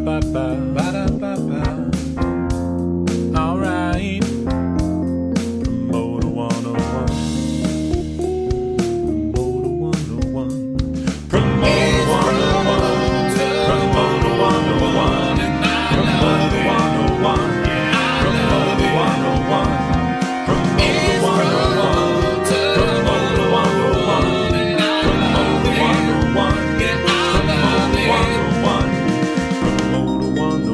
Ba-da-ba-ba-ba, ba-da-ba-ba. All right. Promoter 101. Promoter 101. Promoter 101. Promoter 101. Promoter 101. Promoter 101. Promoter 101. Promoter 101. Promoter 101.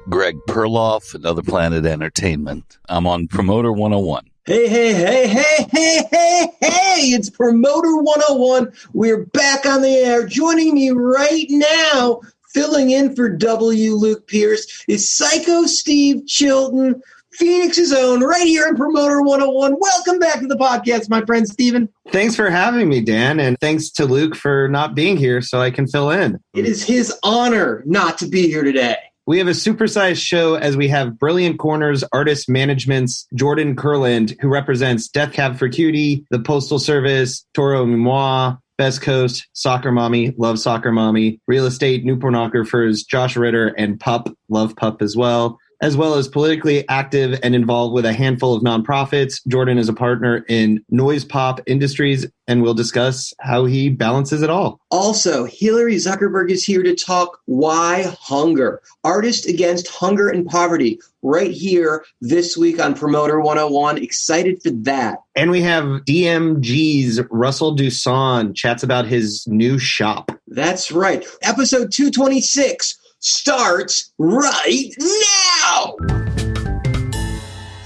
Greg Perloff, Another Planet Entertainment. I'm on Promoter 101. Hey, it's Promoter 101. We're back on the air. Joining me right now, filling in for W. Luke Pierce, is Psyko Steve Chilton, Phoenix's own, right here on Promoter 101. Welcome back to the podcast, my friend Steven. Thanks for having me, Dan, and thanks to Luke for not being here so I can fill in. It is his honor not to be here today. We have a supersized show as we have Brilliant Corners Artist Management's Jordan Kurland, who represents Death Cab for Cutie, the Postal Service, Toro Y Moi, Best Coast, Soccer Mommy, Love Soccer Mommy, Real Estate, New Pornographers, Josh Ritter and Pup, Love Pup as well as politically active and involved with a handful of nonprofits. Jordan is a partner in Noise Pop Industries, and we'll discuss how he balances it all. Also, Hillary Zuckerberg is here to talk WhyHunger, Artists Against Hunger and Poverty, right here this week on Promoter 101. Excited for that. And we have DMG's Russell Doussan chats about his new shop. That's right. Episode 226 starts right now.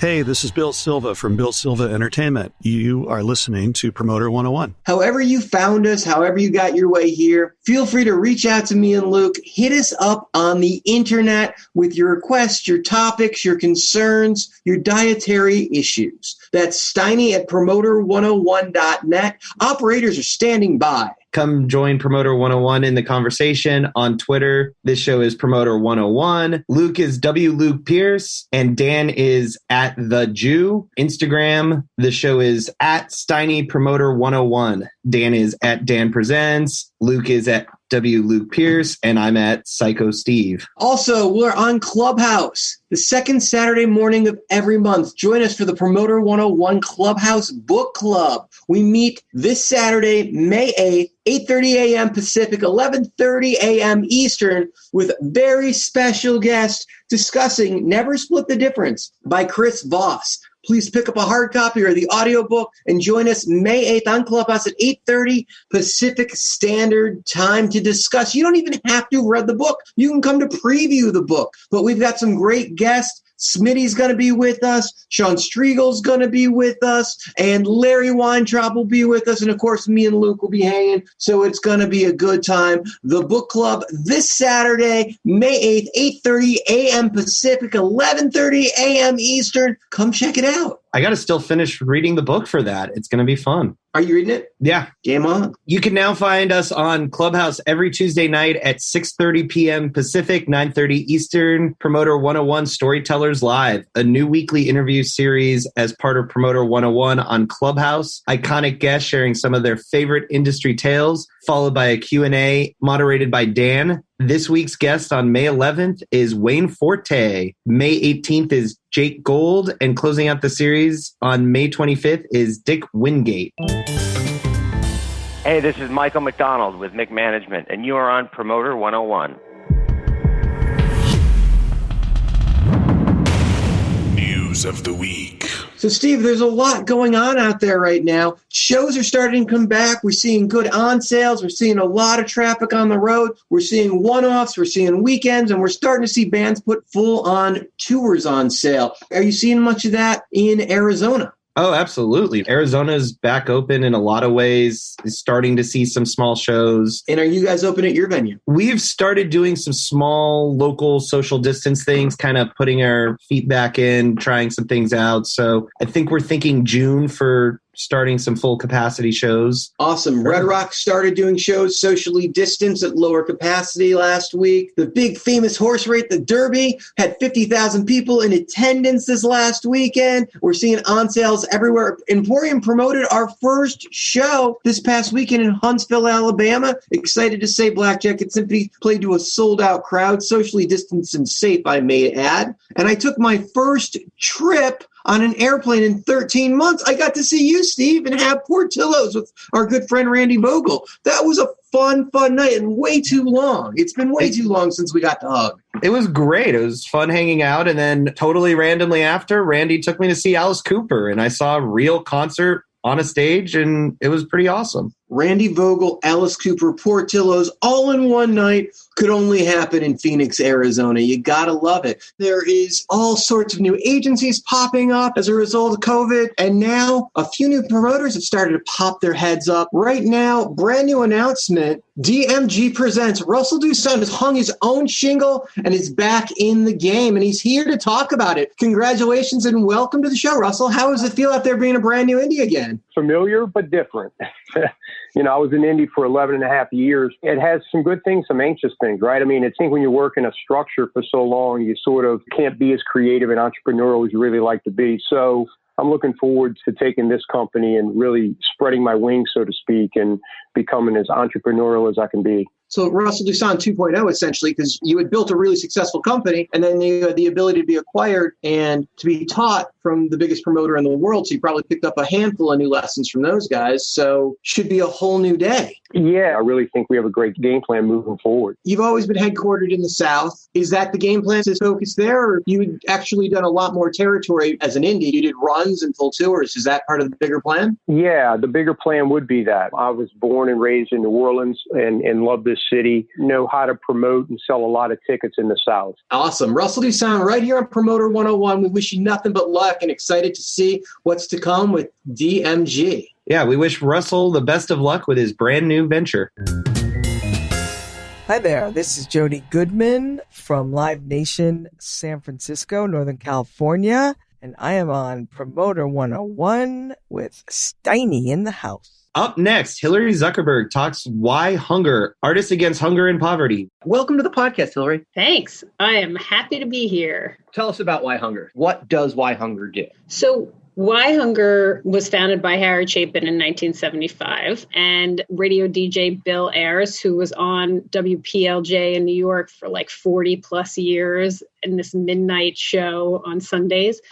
Hey, this is Bill Silva from Bill Silva Entertainment. You are listening to Promoter 101. However you found us, however you got your way here, feel free to reach out to me and Luke. Hit us up on the internet with your requests, your topics, your concerns, your dietary issues. That's Steiny at promoter101.net. Operators are standing by. Come join Promoter 101 in the conversation on Twitter. This show is Promoter 101. Luke is W. Luke Pierce, and Dan is at The Jew. Instagram, the show is at Steiny Promoter 101. Dan is at Dan Presents. Luke is at W. Luke Pierce, and I'm at Psyko Steve. Also, we're on Clubhouse, the second Saturday morning of every month. Join us for the Promoter 101 Clubhouse Book Club. We meet this Saturday, May 8th, 8:30 a.m. Pacific, 11:30 a.m. Eastern, with very special guests discussing Never Split the Difference by Chris Voss. Please pick up a hard copy or the audiobook and join us May 8th on Clubhouse at 8:30 Pacific Standard Time to discuss. You don't even have to have read the book. You can come to preview the book. But we've got some great guests. Smitty's going to be with us. Sean Striegel's going to be with us. And Larry Weintraub will be with us. And, of course, me and Luke will be hanging. So it's going to be a good time. The book club this Saturday, May 8th, 8:30 a.m. Pacific, 11:30 a.m. Eastern. Come check it out. I got to still finish reading the book for that. It's going to be fun. Are you reading it? Yeah. Game on. You can now find us on Clubhouse every Tuesday night at 6:30 p.m. Pacific, 9:30 Eastern. Promoter 101 Storytellers Live, a new weekly interview series as part of Promoter 101 on Clubhouse. Iconic guests sharing some of their favorite industry tales, followed by a Q&A moderated by Dan. This week's guest on May 11th is Wayne Forte. May 18th is Jake Gold, and closing out the series on May 25th is Dick Wingate. Hey, this is Michael McDonald with Mick Management, and you are on Promoter 101. News of the week. So, Steve, there's a lot going on out there right now. Shows are starting to come back. We're seeing good on sales. We're seeing a lot of traffic on the road. We're seeing one-offs. We're seeing weekends. And we're starting to see bands put full-on tours on sale. Are you seeing much of that in Arizona? Oh, absolutely. Arizona's back open in a lot of ways. Is starting to see some small shows. And are you guys open at your venue? We've started doing some small local social distance things, kind of putting our feet back in, trying some things out. So I think we're thinking June for starting some full capacity shows. Awesome. Red Rock started doing shows socially distanced at lower capacity last week. The big famous horse race, the Derby, had 50,000 people in attendance this last weekend. We're seeing on sales everywhere. Emporium promoted our first show this past weekend in Huntsville, Alabama. Excited to say Black Jacket Symphony played to a sold-out crowd, socially distanced and safe, I may add. And I took my first trip on an airplane in 13 months. I got to see you, Steve, and have Portillo's with our good friend Randy Vogel. That was a fun night and way too long. It's been way too long since we got to hug. It was great. It was fun hanging out. And then totally randomly after, Randy took me to see Alice Cooper, and I saw a real concert on a stage, and it was pretty awesome. Randy Vogel, Alice Cooper, Portillo's, all in one night. Could only happen in Phoenix, Arizona. You gotta love it. There is all sorts of new agencies popping up as a result of COVID, and now a few new promoters have started to pop their heads up. Right now, brand new announcement, DMG presents. Russell Doussan has hung his own shingle and is back in the game, and he's here to talk about it. Congratulations and welcome to the show, Russell. How does it feel out there being a brand new indie again? Familiar, but different. I was in Indy for 11 and a half years. It has some good things, some anxious things, right? I mean, I think when you work in a structure for so long, you sort of can't be as creative and entrepreneurial as you really like to be. So I'm looking forward to taking this company and really spreading my wings, so to speak, and becoming as entrepreneurial as I can be. So Russell Doussan 2.0, essentially, because you had built a really successful company, and then you had the ability to be acquired and to be taught from the biggest promoter in the world. So you probably picked up a handful of new lessons from those guys. So should be a whole new day. Yeah, I really think we have a great game plan moving forward. You've always been headquartered in the South. Is that the game plan to focus there, or you had actually done a lot more territory as an indie? You did runs and full tours. Is that part of the bigger plan? Yeah, the bigger plan would be that. I was born and raised in New Orleans and love this city, know how to promote and sell a lot of tickets in the South. Awesome. Russell Doussan right here on Promoter 101. We wish you nothing but luck and excited to see what's to come with DMG. Yeah, we wish Russell the best of luck with his brand new venture. Hi there, this is Jody Goodman from Live Nation San Francisco, Northern California, and I am on Promoter 101 with Steiny in the house. Up next, Hillary Zuckerberg talks WhyHunger, Artists Against Hunger and Poverty. Welcome to the podcast, Hillary. Thanks. I am happy to be here. Tell us about WhyHunger. What does WhyHunger do? So WhyHunger was founded by Harry Chapin in 1975, and radio DJ Bill Ayers, who was on WPLJ in New York for like 40 plus years in this midnight show on Sundays.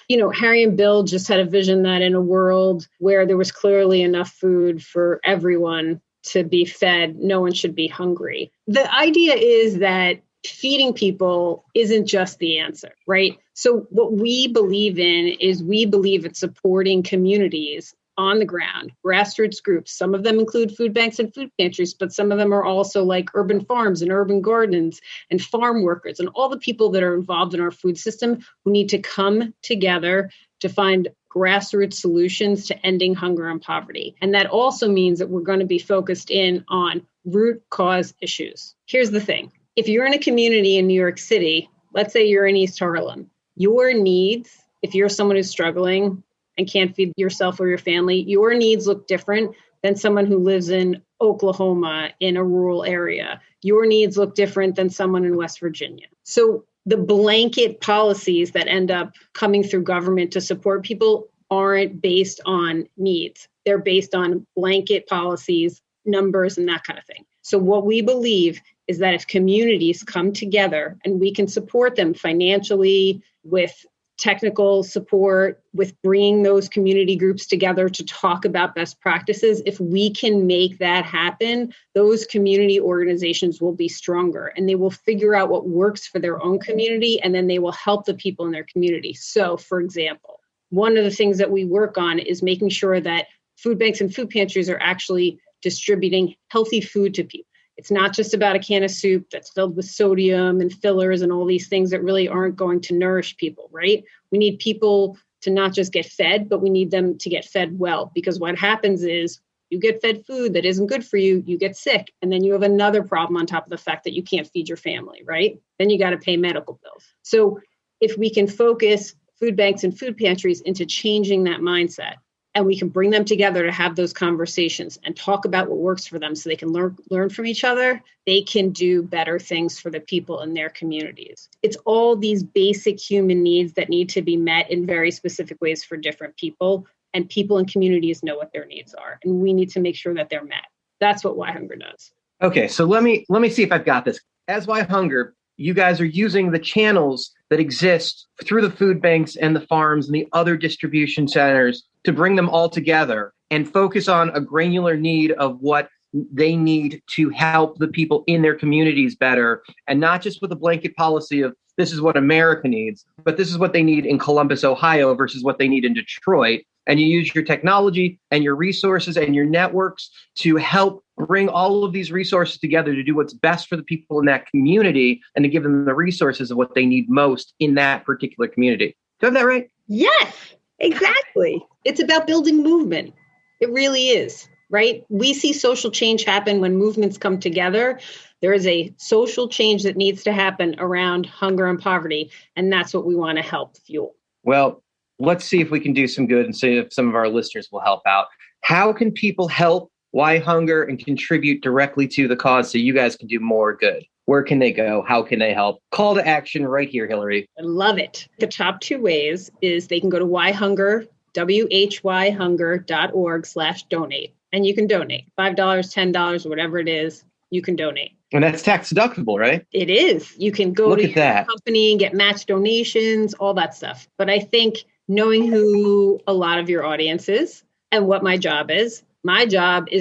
Harry and Bill just had a vision that in a world where there was clearly enough food for everyone to be fed, no one should be hungry. The idea is that feeding people isn't just the answer, right? So what we believe in is we believe in supporting communities on the ground, grassroots groups. Some of them include food banks and food pantries, but some of them are also like urban farms and urban gardens and farm workers and all the people that are involved in our food system who need to come together to find grassroots solutions to ending hunger and poverty. And that also means that we're going to be focused in on root cause issues. Here's the thing. If you're in a community in New York City, let's say you're in East Harlem, your needs, if you're someone who's struggling and can't feed yourself or your family, your needs look different than someone who lives in Oklahoma in a rural area. Your needs look different than someone in West Virginia. So the blanket policies that end up coming through government to support people aren't based on needs. They're based on blanket policies, numbers, and that kind of thing. So what we believe is that if communities come together and we can support them financially, with technical support, with bringing those community groups together to talk about best practices, if we can make that happen, those community organizations will be stronger and they will figure out what works for their own community, and then they will help the people in their community. So, for example, one of the things that we work on is making sure that food banks and food pantries are actually distributing healthy food to people. It's not just about a can of soup that's filled with sodium and fillers and all these things that really aren't going to nourish people, right? We need people to not just get fed, but we need them to get fed well, because what happens is you get fed food that isn't good for you, you get sick, and then you have another problem on top of the fact that you can't feed your family, right? Then you got to pay medical bills. So if we can focus food banks and food pantries into changing that mindset, and we can bring them together to have those conversations and talk about what works for them so they can learn from each other, they can do better things for the people in their communities. It's all these basic human needs that need to be met in very specific ways for different people, and people in communities know what their needs are, and we need to make sure that they're met. That's what WhyHunger does. Okay, so let me see if I've got this. As WhyHunger, you guys are using the channels that exist through the food banks and the farms and the other distribution centers to bring them all together and focus on a granular need of what they need to help the people in their communities better, and not just with a blanket policy of this is what America needs, but this is what they need in Columbus, Ohio versus what they need in Detroit. And you use your technology and your resources and your networks to help bring all of these resources together to do what's best for the people in that community and to give them the resources of what they need most in that particular community. Do I have that right? Yes, exactly. It's about building movement. It really is, right? We see social change happen when movements come together. There is a social change that needs to happen around hunger and poverty, and that's what we want to help fuel. Well, let's see if we can do some good and see if some of our listeners will help out. How can people help WhyHunger and contribute directly to the cause so you guys can do more good? Where can they go? How can they help? Call to action right here, Hillary. I love it. The top two ways is they can go to WhyHunger, WhyHunger.org/donate. And you can donate $5, $10, whatever it is, you can donate. And that's tax deductible, right? It is. You can go to your company and get match donations, all that stuff. But I think knowing who a lot of your audience is and what my job is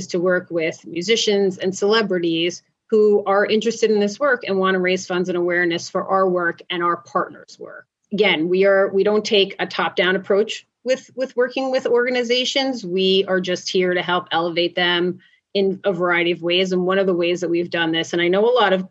to work with musicians and celebrities who are interested in this work and want to raise funds and awareness for our work and our partners' work. Again, we don't take a top-down approach with working with organizations. We are just here to help elevate them in a variety of ways. And one of the ways that we've done this, and I know a lot of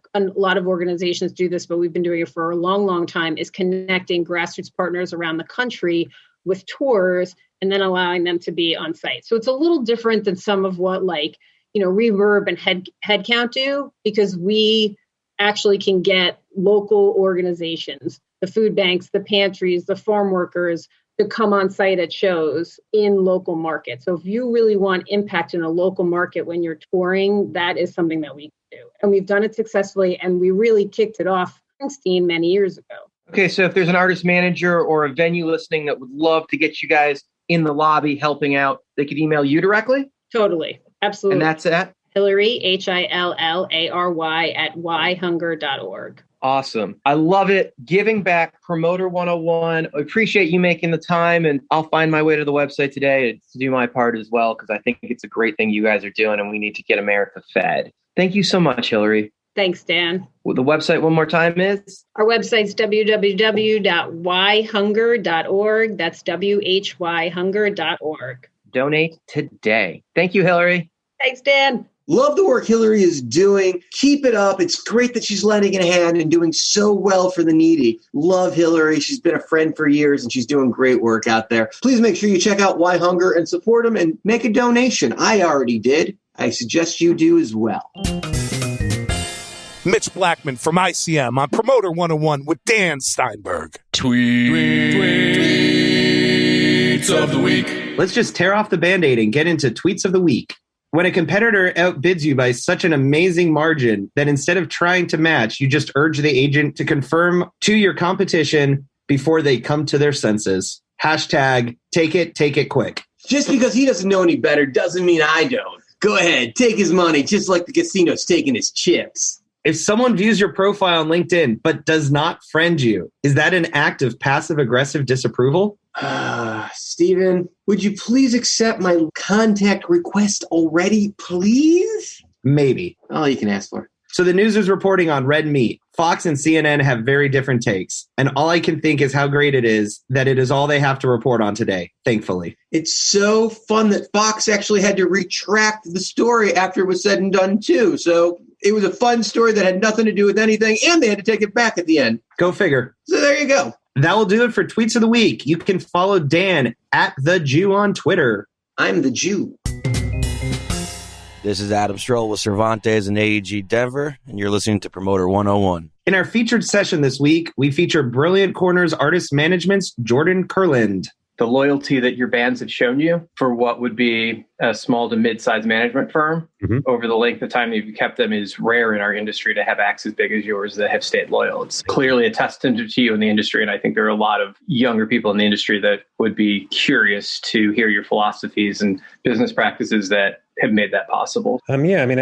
organizations do this, but we've been doing it for a long, long time, is connecting grassroots partners around the country with tours and then allowing them to be on site. So it's a little different than some of what Reverb and Headcount do, because we actually can get local organizations, the food banks, the pantries, the farm workers, to come on site at shows in local markets. So if you really want impact in a local market when you're touring, that is something that we can do. And we've done it successfully, and we really kicked it off many years ago. Okay, so if there's an artist manager or a venue listening that would love to get you guys in the lobby helping out, they could email you directly? Totally. Absolutely. And that's at? Hillary, HILLARY at WhyHunger.org. Awesome. I love it. Giving back, Promoter 101. I appreciate you making the time, and I'll find my way to the website today to do my part as well, because I think it's a great thing you guys are doing, and we need to get America fed. Thank you so much, Hillary. Thanks, Dan. Well, the website one more time is? Our website's www.whyhunger.org. That's WhyHunger.org. Donate today. Thank you, Hillary. Thanks, Dan. Love the work Hillary is doing. Keep it up. It's great that she's lending a hand and doing so well for the needy. Love Hillary. She's been a friend for years, and she's doing great work out there. Please make sure you check out WhyHunger and support them and make a donation. I already did. I suggest you do as well. Mitch Blackman from ICM on Promoter 101 with Dan Steinberg. Tweets of the week. Let's just tear off the Band-Aid and get into tweets of the week. When a competitor outbids you by such an amazing margin that instead of trying to match, you just urge the agent to confirm to your competition before they come to their senses. Hashtag take it quick. Just because he doesn't know any better doesn't mean I don't. Go ahead, take his money, just like the casino's taking his chips. If someone views your profile on LinkedIn but does not friend you, is that an act of passive-aggressive disapproval? Steven, would you please accept my contact request already, please? Maybe. All you can ask for. So the news is reporting on red meat. Fox and CNN have very different takes. And all I can think is how great it is that it is all they have to report on today, thankfully. It's so fun that Fox actually had to retract the story after it was said and done, too. So it was a fun story that had nothing to do with anything, and they had to take it back at the end. Go figure. So there you go. That will do it for Tweets of the Week. You can follow Dan at The Jew on Twitter. I'm the Jew. This is Adam Stroll with Cervantes and AEG Denver, and you're listening to Promoter 101. In our featured session this week, we feature Brilliant Corners Artist Management's Jordan Kurland. the loyalty that your bands have shown you for what would be a small to mid-sized management firm over the length of time that you've kept them is rare in our industry to have acts as big as yours that have stayed loyal. It's clearly a testament to you in the industry. And I think there are a lot of younger people in the industry that would be curious to hear your philosophies and business practices that have made that possible. I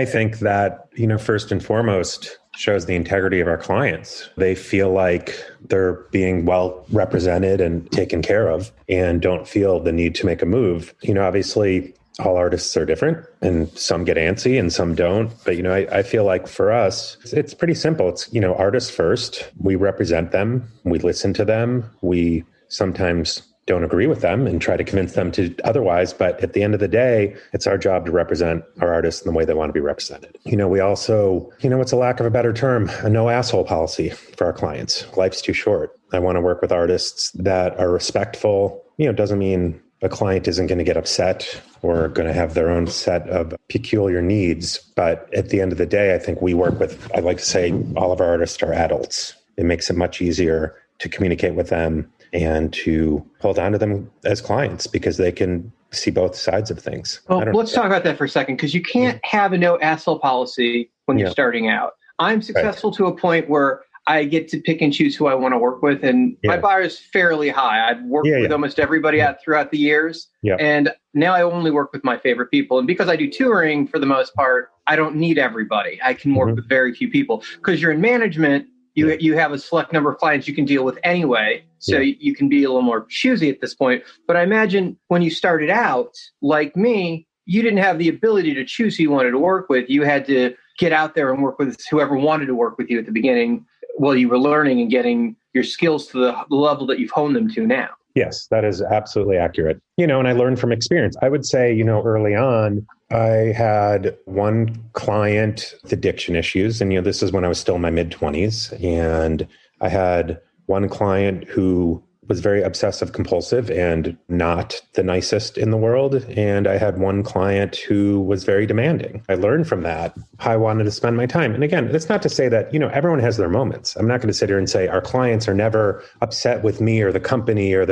think that, first and foremost, shows the integrity of our clients. They feel like they're being well represented and taken care of and don't feel the need to make a move. Obviously, all artists are different and some get antsy and some don't. But, I feel like for us, it's pretty simple. It's, artists first. We represent them. We listen to them. We sometimes don't agree with them and try to convince them to otherwise. But at the end of the day, it's our job to represent our artists in the way they want to be represented. We also, it's a lack of a better term, a no asshole policy for our clients. Life's too short. I want to work with artists that are respectful. It doesn't mean a client isn't going to get upset or going to have their own set of peculiar needs. But at the end of the day, I think we work with, I like to say, all of our artists are adults. It makes it much easier to communicate with them and to hold on to them as clients because they can see both sides of things. Well, let's talk about that for a second, because you can't have a no asshole policy when you're starting out. I'm successful to a point where I get to pick and choose who I want to work with, and my bar is fairly high. I've worked with almost everybody out throughout the years, and now I only work with my favorite people. And because I do touring for the most part, I don't need everybody. I can work with very few people. Because you're in management, you have a select number of clients you can deal with anyway. So you can be a little more choosy at this point. But I imagine when you started out, like me, you didn't have the ability to choose who you wanted to work with. You had to get out there and work with whoever wanted to work with you at the beginning while you were learning and getting your skills to the level that you've honed them to now. Yes, that is absolutely accurate. And I learned from experience. I would say, early on, I had one client with addiction issues. And, this is when I was still in my mid-20s. And I had one client who was very obsessive compulsive and not the nicest in the world. And I had one client who was very demanding. I learned from that how I wanted to spend my time. And again, that's not to say that, everyone has their moments. I'm not going to sit here and say our clients are never upset with me or the company or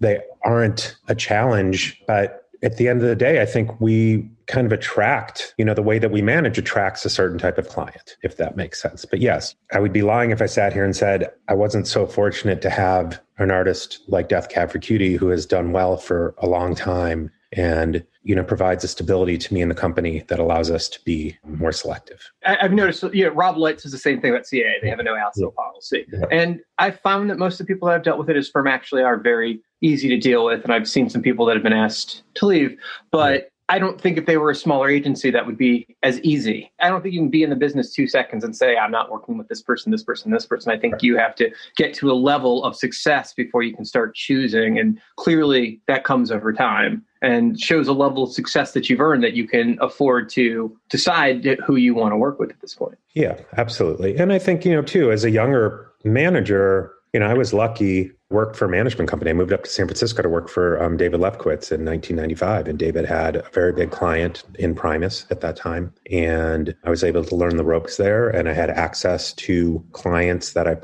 they aren't a challenge. But at the end of the day, I think we kind of attract, the way that we manage attracts a certain type of client, if that makes sense. But yes, I would be lying if I sat here and said I wasn't so fortunate to have an artist like Death Cab for Cutie who has done well for a long time and, provides a stability to me in the company that allows us to be more selective. I've noticed, Rob Lights is the same thing about CA. They have a no asshole policy. Yeah. And I found that most of the people that I've dealt with at his firm actually are very easy to deal with. And I've seen some people that have been asked to leave, but I don't think if they were a smaller agency, that would be as easy. I don't think you can be in the business 2 seconds and say, I'm not working with this person, this person, this person. I think you have to get to a level of success before you can start choosing. And clearly that comes over time and shows a level of success that you've earned that you can afford to decide who you want to work with at this point. Yeah, absolutely. And I think, too, as a younger manager, I was lucky, worked for a management company. I moved up to San Francisco to work for David Lefkowitz in 1995. And David had a very big client in Primus at that time. And I was able to learn the ropes there. And I had access to clients that I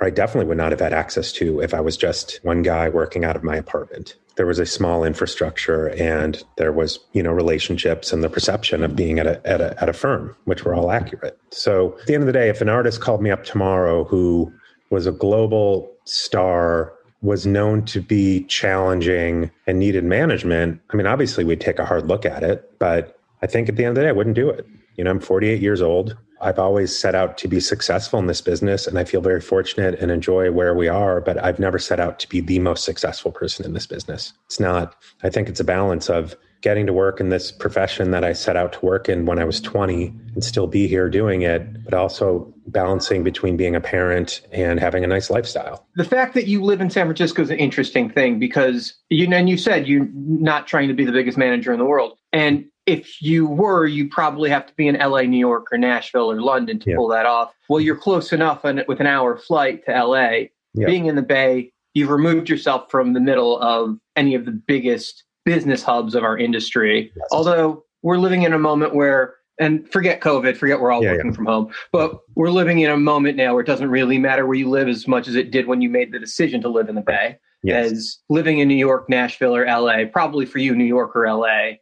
definitely would not have had access to if I was just one guy working out of my apartment. There was a small infrastructure and there was, relationships and the perception of being at a firm, which were all accurate. So at the end of the day, if an artist called me up tomorrow who was a global star, was known to be challenging and needed management, obviously we'd take a hard look at it, but I think at the end of the day, I wouldn't do it. I'm 48 years old. I've always set out to be successful in this business, and I feel very fortunate and enjoy where we are, but I've never set out to be the most successful person in this business. It's not. I think it's a balance of getting to work in this profession that I set out to work in when I was 20 and still be here doing it, but also balancing between being a parent and having a nice lifestyle. The fact that you live in San Francisco is an interesting thing because, and you said you're not trying to be the biggest manager in the world. And if you were, you probably have to be in LA, New York, or Nashville, or London to pull that off. Well, you're close enough with an hour flight to LA. Being in the Bay, you've removed yourself from the middle of any of the biggest business hubs of our industry. Yes. Although we're living in a moment where, and forget COVID, forget we're all working from home, but we're living in a moment now where it doesn't really matter where you live as much as it did when you made the decision to live in the Bay. as living in New York, Nashville, or LA, probably for you, New York or LA,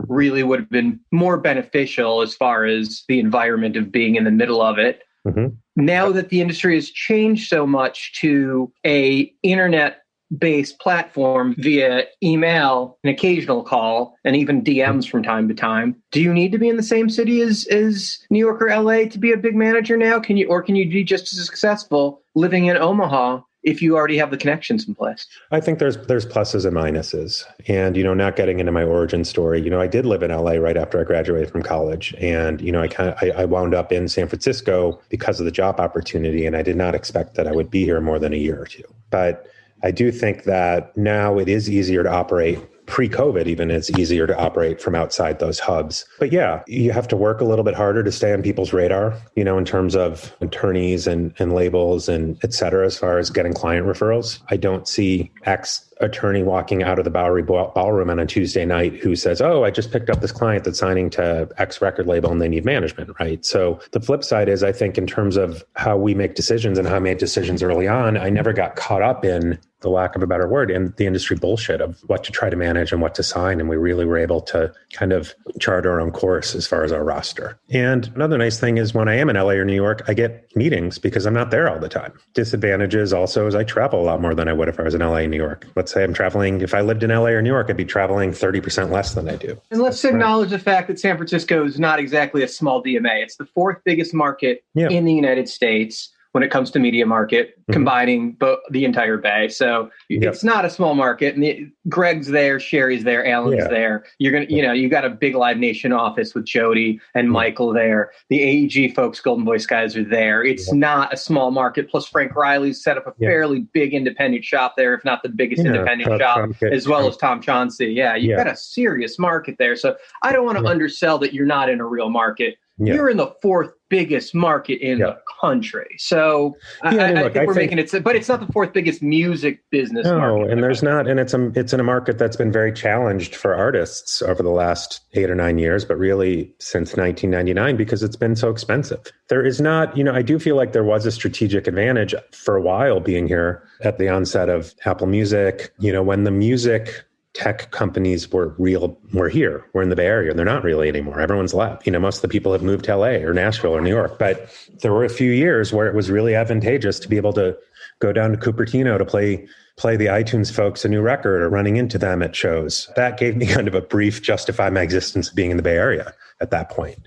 really would have been more beneficial as far as the environment of being in the middle of it. Now that the industry has changed so much to a internet-based platform via email, an occasional call, and even DMs from time to time, do you need to be in the same city as New York or LA to be a big manager now? Can you be just as successful living in Omaha if you already have the connections in place? I think there's pluses and minuses. And, not getting into my origin story, I did live in LA right after I graduated from college. And, I wound up in San Francisco because of the job opportunity. And I did not expect that I would be here more than a year or two. But I do think that now it is easier to operate. Pre-COVID, even, it's easier to operate from outside those hubs. But yeah, you have to work a little bit harder to stay on people's radar, in terms of attorneys and labels and et cetera, as far as getting client referrals. I don't see X attorney walking out of the Bowery Ballroom on a Tuesday night who says, oh, I just picked up this client that's signing to X record label and they need management, right? So the flip side is, I think, in terms of how we make decisions and how I made decisions early on, I never got caught up in, the lack of a better word, in the industry bullshit of what to try to manage and what to sign. And we really were able to kind of chart our own course as far as our roster. And another nice thing is when I am in LA or New York, I get meetings because I'm not there all the time. Disadvantages also is I travel a lot more than I would if I was in LA and New York. Let's say I'm traveling, if I lived in LA or New York, I'd be traveling 30% less than I do. And let's acknowledge the fact that San Francisco is not exactly a small DMA. It's the fourth biggest market in the United States when it comes to media market, combining the entire Bay. So it's not a small market. And Greg's there, Sherry's there, Alan's there. You're going to, you got a big Live Nation office with Jody and Michael there. The AEG folks, Golden Voice guys are there. It's not a small market. Plus Frank Riley's set up a fairly big independent shop there, if not the biggest independent shop, as well as Tom Chauncey. You've got a serious market there. So I don't want to undersell that you're not in a real market. You're in the fourth biggest market in the country. So I think we're making it, but it's not the fourth biggest music business market. And there's not, and it's in a market that's been very challenged for artists over the last 8 or 9 years, but really since 1999, because it's been so expensive. There is not, I do feel like there was a strategic advantage for a while being here at the onset of Apple Music, when the music tech companies were here. We're in the Bay Area. They're not really anymore. Everyone's left. Most of the people have moved to LA or Nashville or New York. But there were a few years where it was really advantageous to be able to go down to Cupertino to play the iTunes folks a new record or running into them at shows. That gave me kind of a brief justify my existence of being in the Bay Area at that point,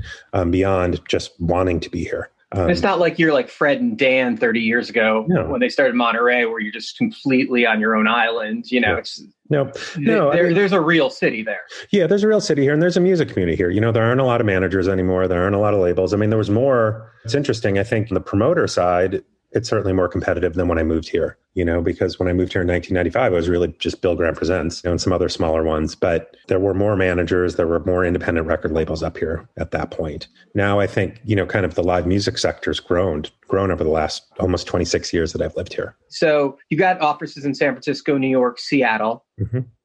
beyond just wanting to be here. It's not like you're like Fred and Dan 30 years ago when they started Monterey, where you're just completely on your own island. There's a real city there. Yeah, there's a real city here, and there's a music community here. There aren't a lot of managers anymore. There aren't a lot of labels. I mean, there was more. It's interesting. I think on the promoter side, it's certainly more competitive than when I moved here, because when I moved here in 1995, it was really just Bill Graham Presents, and some other smaller ones, but there were more managers, there were more independent record labels up here at that point. Now I think, kind of the live music sector's grown over the last almost 26 years that I've lived here. So you got offices in San Francisco, New York, Seattle.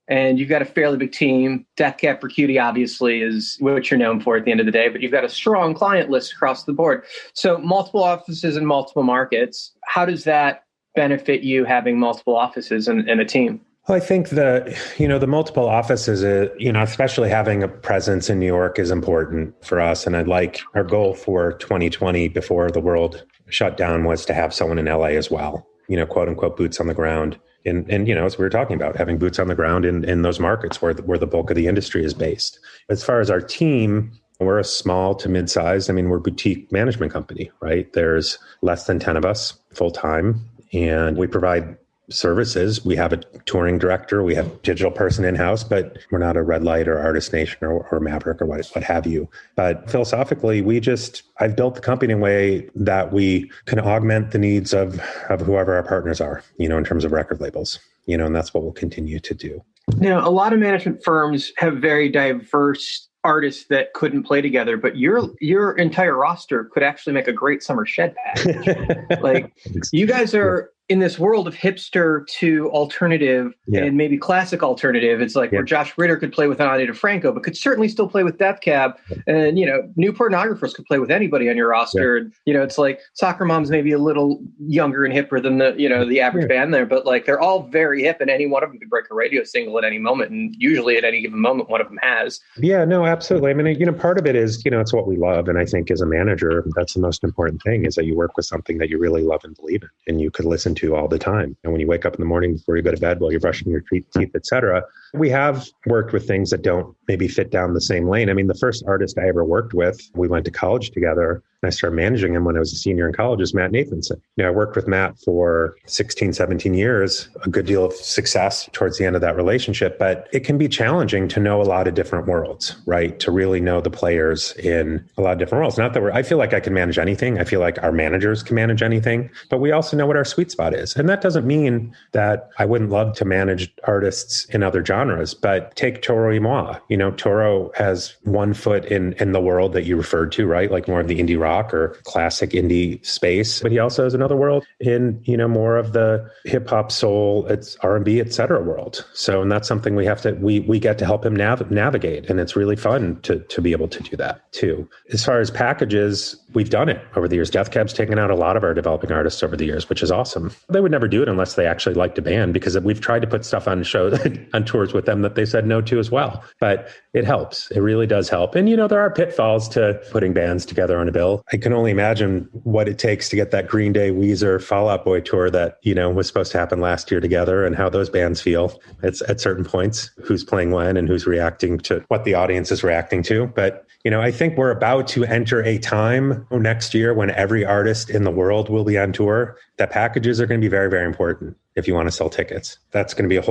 And you've got a fairly big team. Death Cab for Cutie, obviously, is what you're known for at the end of the day, but you've got a strong client list across the board. So multiple offices in multiple markets. How does that benefit you having multiple offices and a team? Well, I think the multiple offices, especially having a presence in New York is important for us. And our goal for 2020 before the world shut down was to have someone in LA as well, quote unquote, boots on the ground. And as we were talking about, having boots on the ground in those markets where the bulk of the industry is based. As far as our team, we're a small to mid-sized. We're a boutique management company, right? There's less than 10 of us full time, and we provide services. We have a touring director, we have a digital person in-house, but we're not a Red Light or Artist Nation or Maverick or what have you. But philosophically, I've built the company in a way that we can augment the needs of whoever our partners are, in terms of record labels, and that's what we'll continue to do. Now, a lot of management firms have very diverse artists that couldn't play together, but your entire roster could actually make a great summer shed package. You guys are in this world of hipster to alternative and maybe classic alternative, it's like where Josh Ritter could play with Ani DeFranco, but could certainly still play with Death Cab. And, new Pornographers could play with anybody on your roster. And, it's like Soccer Mom's maybe a little younger and hipper than the average band there, but like they're all very hip and any one of them could break a radio single at any moment. And usually at any given moment, one of them has. Yeah, no, absolutely. I mean, part of it is, it's what we love. And I think as a manager, that's the most important thing is that you work with something that you really love and believe in and you could listen to all the time. And when you wake up in the morning before you go to bed, while you're brushing your teeth, etc. We have worked with things that don't maybe fit down the same lane. I mean, the first artist I ever worked with, we went to college together and I started managing him when I was a senior in college, is Matt Nathanson. I worked with Matt for 16, 17 years, a good deal of success towards the end of that relationship, but it can be challenging to know a lot of different worlds, right? To really know the players in a lot of different worlds. Not that I feel like I can manage anything. I feel like our managers can manage anything, but we also know what our sweet spot is. And that doesn't mean that I wouldn't love to manage artists in other genres, but take Toro Y Moi. Toro has one foot in the world that you referred to, right? Like more of the indie rock or classic indie space, but he also has another world in, more of the hip hop, soul, it's R&B, et cetera world. So, and that's something we get to help him navigate. And it's really fun to be able to do that too. As far as packages, we've done it over the years. Death Cab's taken out a lot of our developing artists over the years, which is awesome. They would never do it unless they actually liked a band, because we've tried to put stuff on shows, on tours with them that they said no to as well. But it helps. It really does help. And, there are pitfalls to putting bands together on a bill. I can only imagine what it takes to get that Green Day, Weezer, Fall Out Boy tour that, was supposed to happen last year together, and how those bands feel at certain points, who's playing when and who's reacting to what the audience is reacting to. But, I think we're about to enter a time next year when every artist in the world will be on tour, that packages are going to be very, very important if you want to sell tickets. It's going to be a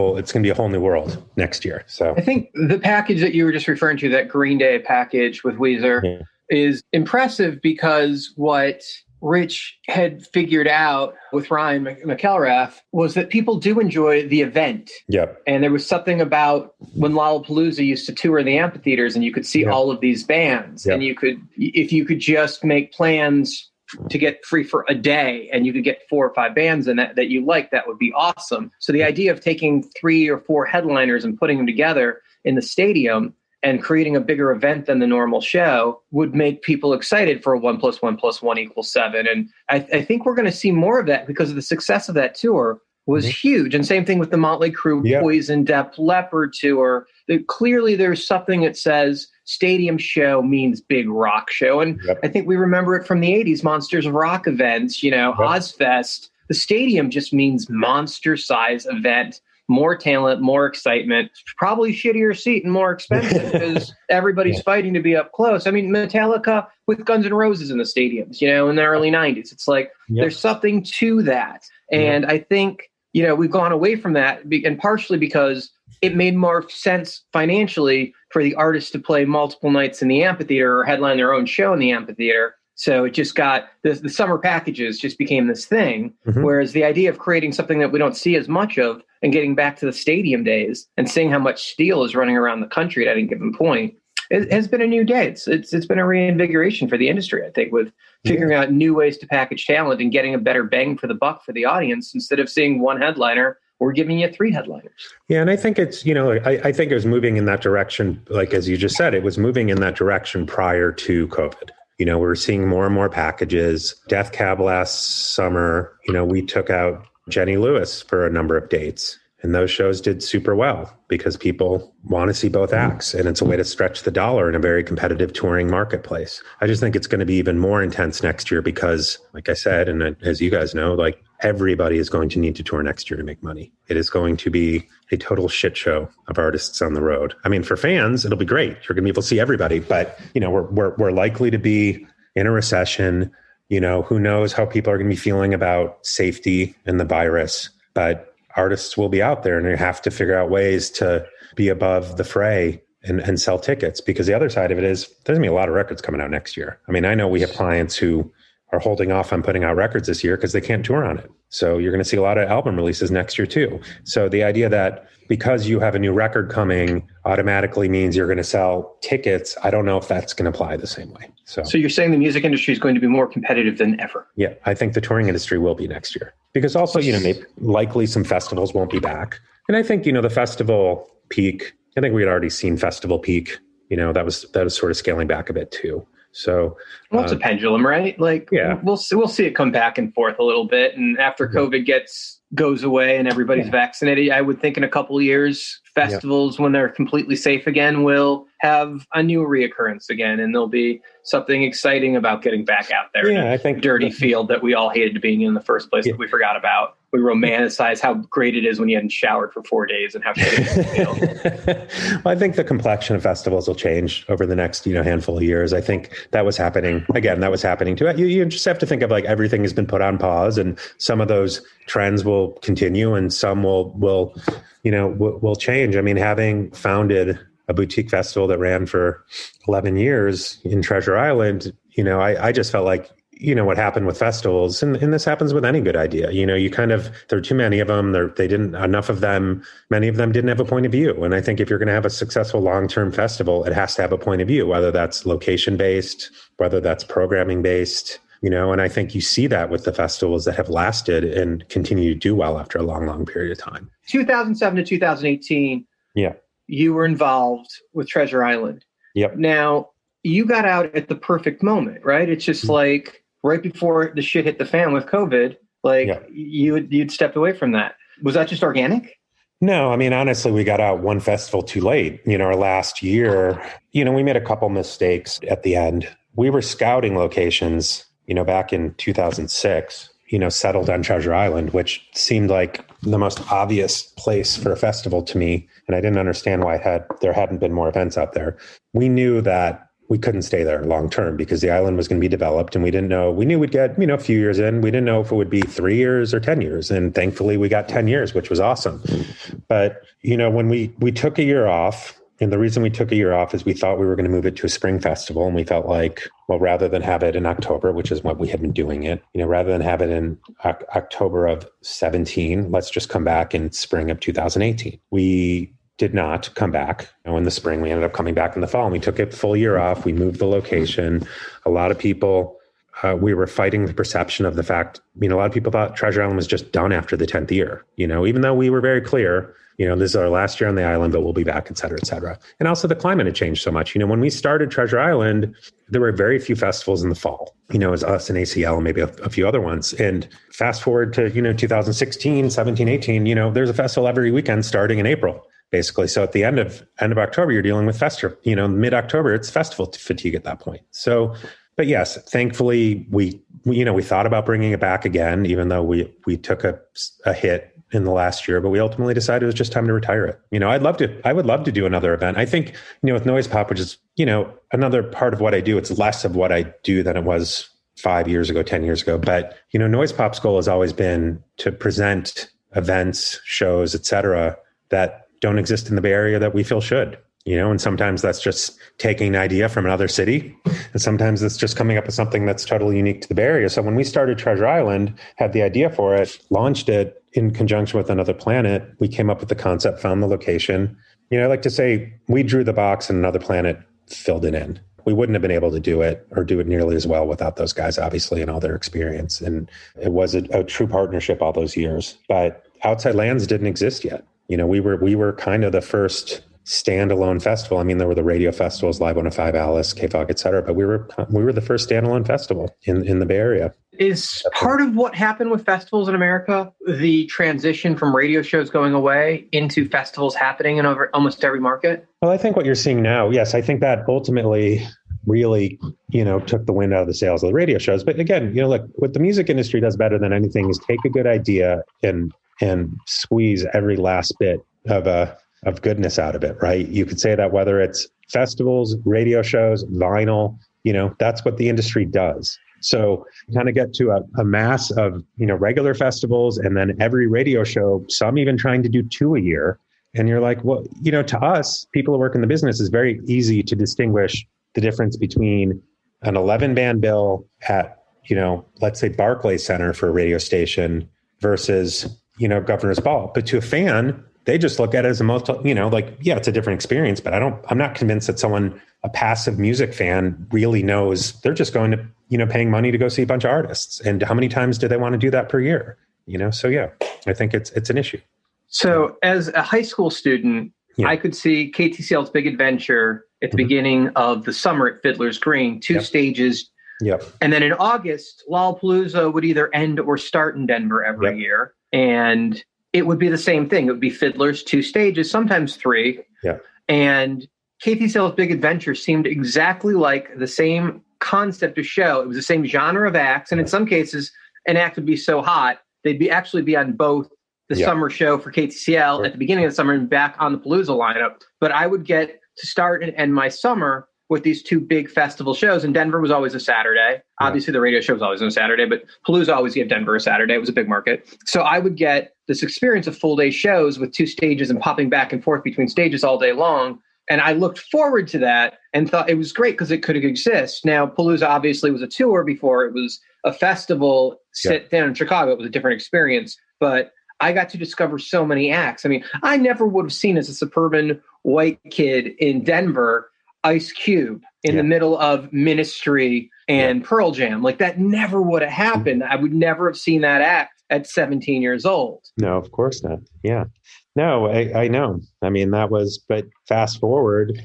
whole new world next year. So I think the package that you were just referring to, that Green Day package with Weezer, is impressive because what Rich had figured out with Ryan McElrath was that people do enjoy the event. Yep. And there was something about when Lollapalooza used to tour in the amphitheaters and you could see all of these bands, and if you could just make plans to get free for a day and you could get 4 or 5 bands in that you like, that would be awesome. So the idea of taking 3 or 4 headliners and putting them together in the stadium and creating a bigger event than the normal show would make people excited for a 1 + 1 + 1 = 7. And I think we're going to see more of that because of the success of that tour was huge. And same thing with the Motley Crue Poison, Def Leppard tour. Clearly there's something that says stadium show means big rock show. And I think we remember it from the 80s, Monsters of Rock events, Ozfest. The stadium just means monster size event. More talent, more excitement, probably shittier seat and more expensive because everybody's fighting to be up close. I mean, Metallica with Guns N' Roses in the stadiums, in the early 90s. It's like there's something to that. And I think, we've gone away from that, and partially because it made more sense financially for the artists to play multiple nights in the amphitheater or headline their own show in the amphitheater. So it just got the summer packages just became this thing. Whereas the idea of creating something that we don't see as much of and getting back to the stadium days and seeing how much steel is running around the country at any given point, it has been a new day. It's been a reinvigoration for the industry, I think, with figuring out new ways to package talent and getting a better bang for the buck for the audience. Instead of seeing 1 headliner, we're giving you 3 headliners. Yeah. And I think it's, I think it was moving in that direction. Like, as you just said, it was moving in that direction prior to COVID. We're seeing more and more packages. Death Cab last summer, we took out Jenny Lewis for a number of dates. And those shows did super well because people want to see both acts. And it's a way to stretch the dollar in a very competitive touring marketplace. I just think it's going to be even more intense next year because, like I said, and as you guys know, like everybody is going to need to tour next year to make money. It is going to be a total shit show of artists on the road. I mean, for fans, it'll be great. You're going to be able to see everybody. But, we're likely to be in a recession. Who knows how people are going to be feeling about safety and the virus. But artists will be out there and you have to figure out ways to be above the fray and sell tickets, because the other side of it is there's going to be a lot of records coming out next year. I mean, I know we have clients who are holding off on putting out records this year because they can't tour on it. So you're going to see a lot of album releases next year too. So the idea that because you have a new record coming automatically means you're going to sell tickets, I don't know if that's going to apply the same way. So you're saying the music industry is going to be more competitive than ever? Yeah, I think the touring industry will be next year. Because also, likely some festivals won't be back. And I think, the festival peak, I think we had already seen festival peak, that was sort of scaling back a bit too. So it's a pendulum, right? We'll see it come back and forth a little bit. And after COVID goes away and everybody's vaccinated, I would think in a couple of years, festivals, when they're completely safe again, will have a new reoccurrence again. And there'll be something exciting about getting back out there. Yeah, I think dirty field that we all hated being in the first place that we forgot about. We romanticize how great it is when you hadn't showered for 4 days and how shitty it feels. Well, I think the complexion of festivals will change over the next, handful of years. I think that was happening. Again, that was happening too. You just have to think of everything has been put on pause, and some of those trends will continue and some will change. I mean, having founded a boutique festival that ran for 11 years in Treasure Island, I just felt like, what happened with festivals, and this happens with any good idea, there are too many of them, many of them didn't have a point of view. And I think if you're going to have a successful long-term festival, it has to have a point of view, whether that's location-based, whether that's programming-based, and I think you see that with the festivals that have lasted and continue to do well after a long, long period of time. 2007 to 2018. Yeah. You were involved with Treasure Island. Yep. Now, you got out at the perfect moment, right? It's just right before the shit hit the fan with COVID, you'd stepped away from that. Was that just organic? No, I mean, honestly, we got out one festival too late. Our last year, we made a couple mistakes at the end. We were scouting locations, back in 2006, settled on Treasure Island, which seemed like the most obvious place for a festival to me. And I didn't understand why there hadn't been more events out there. We knew that we couldn't stay there long term because the island was going to be developed, and we knew we'd get, a few years in. We didn't know if it would be 3 years or 10 years. And thankfully we got 10 years, which was awesome. But, when we took a year off, and the reason we took a year off is we thought we were going to move it to a spring festival. And we felt like, well, rather than have it in October, which is what we had been doing it, rather than have it in October of 17, let's just come back in spring of 2018. We did not come back in the spring. We ended up coming back in the fall, and we took a full year off. We moved the location. A lot of people, we were fighting the perception of the fact, a lot of people thought Treasure Island was just done after the 10th year, even though we were very clear, this is our last year on the island, but we'll be back, et cetera, et cetera. And also the climate had changed so much. When we started Treasure Island, there were very few festivals in the fall, it was us and ACL, and maybe a few other ones. And fast forward to, 2016, 17, 18, there's a festival every weekend starting in April, basically. So at the end of October, you're dealing with festival, mid-October, it's festival fatigue at that point. So, but yes, thankfully we thought about bringing it back again, even though we took a hit in the last year, but we ultimately decided it was just time to retire it. I would love to do another event. I think, with Noise Pop, which is, another part of what I do, it's less of what I do than it was 5 years ago, 10 years ago. But, Noise Pop's goal has always been to present events, shows, et cetera, that don't exist in the Bay Area that we feel should. And sometimes that's just taking an idea from another city. And sometimes it's just coming up with something that's totally unique to the Bay Area. So when we started Treasure Island, had the idea for it, launched it in conjunction with Another Planet, we came up with the concept, found the location. I like to say we drew the box and Another Planet filled it in. We wouldn't have been able to do it or do it nearly as well without those guys, obviously, and all their experience. And it was a true partnership all those years. But Outside Lands didn't exist yet. We were kind of the first standalone festival. I mean, there were the radio festivals, Live 105, Alice, KFOG, et cetera, but we were the first standalone festival in the Bay Area. Is part of what happened with festivals in America the transition from radio shows going away into festivals happening in almost every market? Well, I think what you're seeing now, yes, I think that ultimately really, took the wind out of the sails of the radio shows. But again, look, what the music industry does better than anything is take a good idea and squeeze every last bit of goodness out of it, right? You could say that whether it's festivals, radio shows, vinyl, that's what the industry does. So you kind of get to a mass of, regular festivals, and then every radio show, some even trying to do 2 a year. And you're like, well, to us, people who work in the business, is very easy to distinguish the difference between an 11-band bill at let's say Barclays Center for a radio station versus, Governor's Ball. But to a fan, they just look at it as it's a different experience, but I'm not convinced that a passive music fan really knows. They're just going to, paying money to go see a bunch of artists. And how many times do they want to do that per year? So yeah, I think it's an issue. So as a high school student, I could see KTCL's Big Adventure at the beginning of the summer at Fiddler's Green, two stages. Yep. And then in August, Lollapalooza would either end or start in Denver every year. And it would be the same thing. It would be Fiddler's, 2 stages, sometimes 3. Yeah. And KTCL's Big Adventure seemed exactly like the same concept of show. It was the same genre of acts. And in some cases, an act would be so hot, they'd actually be on both the summer show for KTCL at the beginning of the summer and back on the Palooza lineup. But I would get to start and end my summer with these 2 big festival shows. And Denver was always a Saturday. Obviously, the radio show was always on a Saturday, but Palooza always gave Denver a Saturday. It was a big market. So I would get this experience of full day shows with 2 stages and popping back and forth between stages all day long. And I looked forward to that and thought it was great because it could exist. Now, Palooza obviously was a tour before it was a festival. Sit down in Chicago. It was a different experience. But I got to discover so many acts. I mean, I never would have seen as a suburban white kid in Denver, Ice Cube in the middle of Ministry and Pearl Jam. Like that never would have happened. I would never have seen that act at 17 years old. No, of course not. Yeah. No, I know. I mean, but fast forward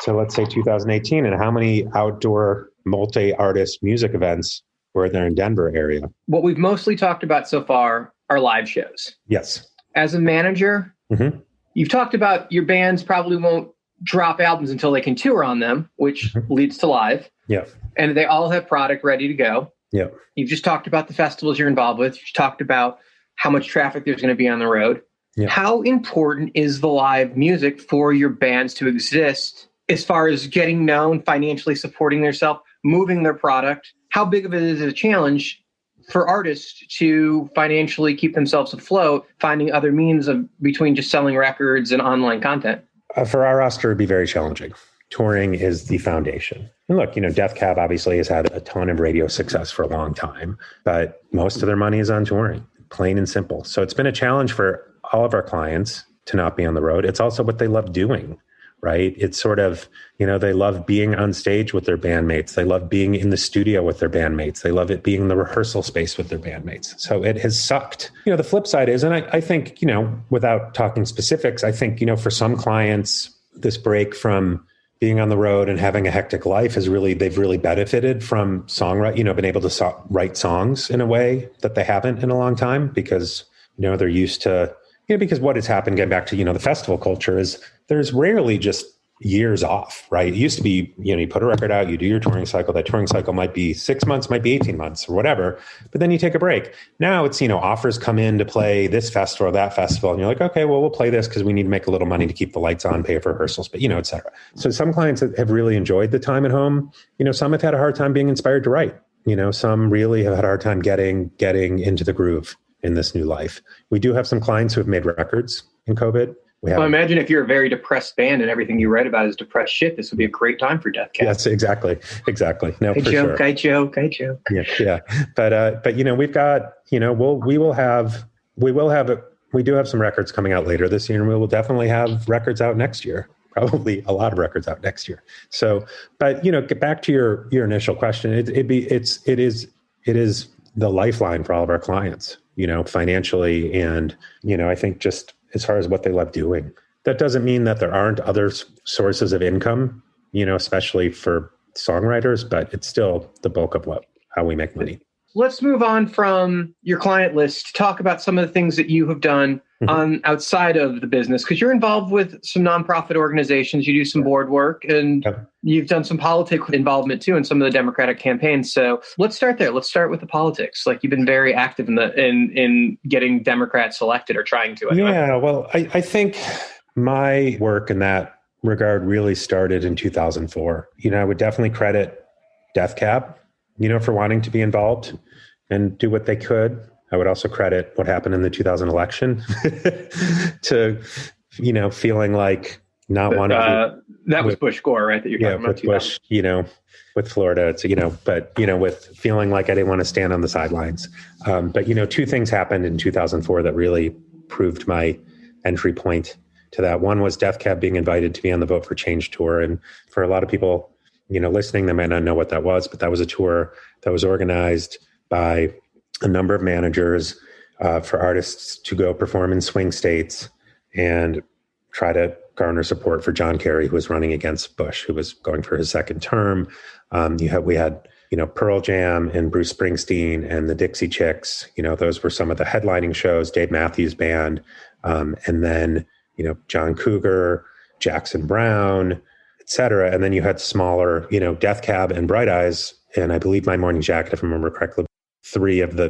to, let's say, 2018, and how many outdoor multi-artist music events were there in Denver area? What we've mostly talked about so far are live shows. Yes. As a manager, you've talked about your bands probably won't drop albums until they can tour on them, which leads to live. Yeah. And they all have product ready to go. Yeah. You've just talked about the festivals you're involved with. You've talked about how much traffic there's going to be on the road. Yeah. How important is the live music for your bands to exist as far as getting known, financially supporting themselves, moving their product? How big of it is a challenge for artists to financially keep themselves afloat, finding other means of between just selling records and online content? For our roster, it'd be very challenging. Touring is the foundation. And look, Death Cab obviously has had a ton of radio success for a long time, but most of their money is on touring, plain and simple. So it's been a challenge for all of our clients to not be on the road. It's also what they love doing, right? It's sort of, they love being on stage with their bandmates. They love being in the studio with their bandmates. They love it being in the rehearsal space with their bandmates. So it has sucked. The flip side is, and I think, without talking specifics, I think, for some clients, this break from being on the road and having a hectic life they've really benefited from songwriting, been able to write songs in a way that they haven't in a long time because, they're used to, because what has happened, getting back to, the festival culture, is there's rarely just years off, right? It used to be, you put a record out, you do your touring cycle. That touring cycle might be 6 months, might be 18 months or whatever, but then you take a break. Now it's, offers come in to play this festival or that festival. And you're like, okay, well, we'll play this because we need to make a little money to keep the lights on, pay for rehearsals, but, et cetera. So some clients have really enjoyed the time at home. Some have had a hard time being inspired to write. Some really have had a hard time getting into the groove in this new life. We do have some clients who have made records in COVID. Well, imagine if you're a very depressed band and everything you write about is depressed shit. This would be a great time for Death Cab. Yes, exactly. No, I joke. Yeah. But we've got, we do have some records coming out later this year, and we will definitely have records out next year. Probably a lot of records out next year. So, but get back to your initial question. It is the lifeline for all of our clients, financially, and I think just as far as what they love doing. That doesn't mean that there aren't other sources of income, especially for songwriters, but it's still the bulk of how we make money. Let's move on from your client list to talk about some of the things that you have done on outside of the business, because you're involved with some nonprofit organizations. You do some board work, and you've done some politics involvement too in some of the Democratic campaigns. So let's start there. Let's start with the politics. Like, you've been very active in getting Democrats elected, or trying to. Anyway. Yeah, well, I think my work in that regard really started in 2004. I would definitely credit Death Cab, for wanting to be involved and do what they could. I would also credit what happened in the 2000 election to, feeling like, not one of that was Bush Gore, right? That you're talking about. With Bush, with Florida, it's, with feeling like I didn't want to stand on the sidelines. But, two things happened in 2004 that really proved my entry point to that. One was Death Cab being invited to be on the Vote for Change tour. And for a lot of people, listening, they might not know what that was, but that was a tour that was organized by a number of managers for artists to go perform in swing states and try to garner support for John Kerry, who was running against Bush, who was going for his second term. We had Pearl Jam and Bruce Springsteen and the Dixie Chicks. Those were some of the headlining shows, Dave Matthews Band. And then, John Cougar, Jackson Brown, et cetera. And then you had smaller, Death Cab and Bright Eyes. And I believe My Morning Jacket, if I remember correctly, 3 of the,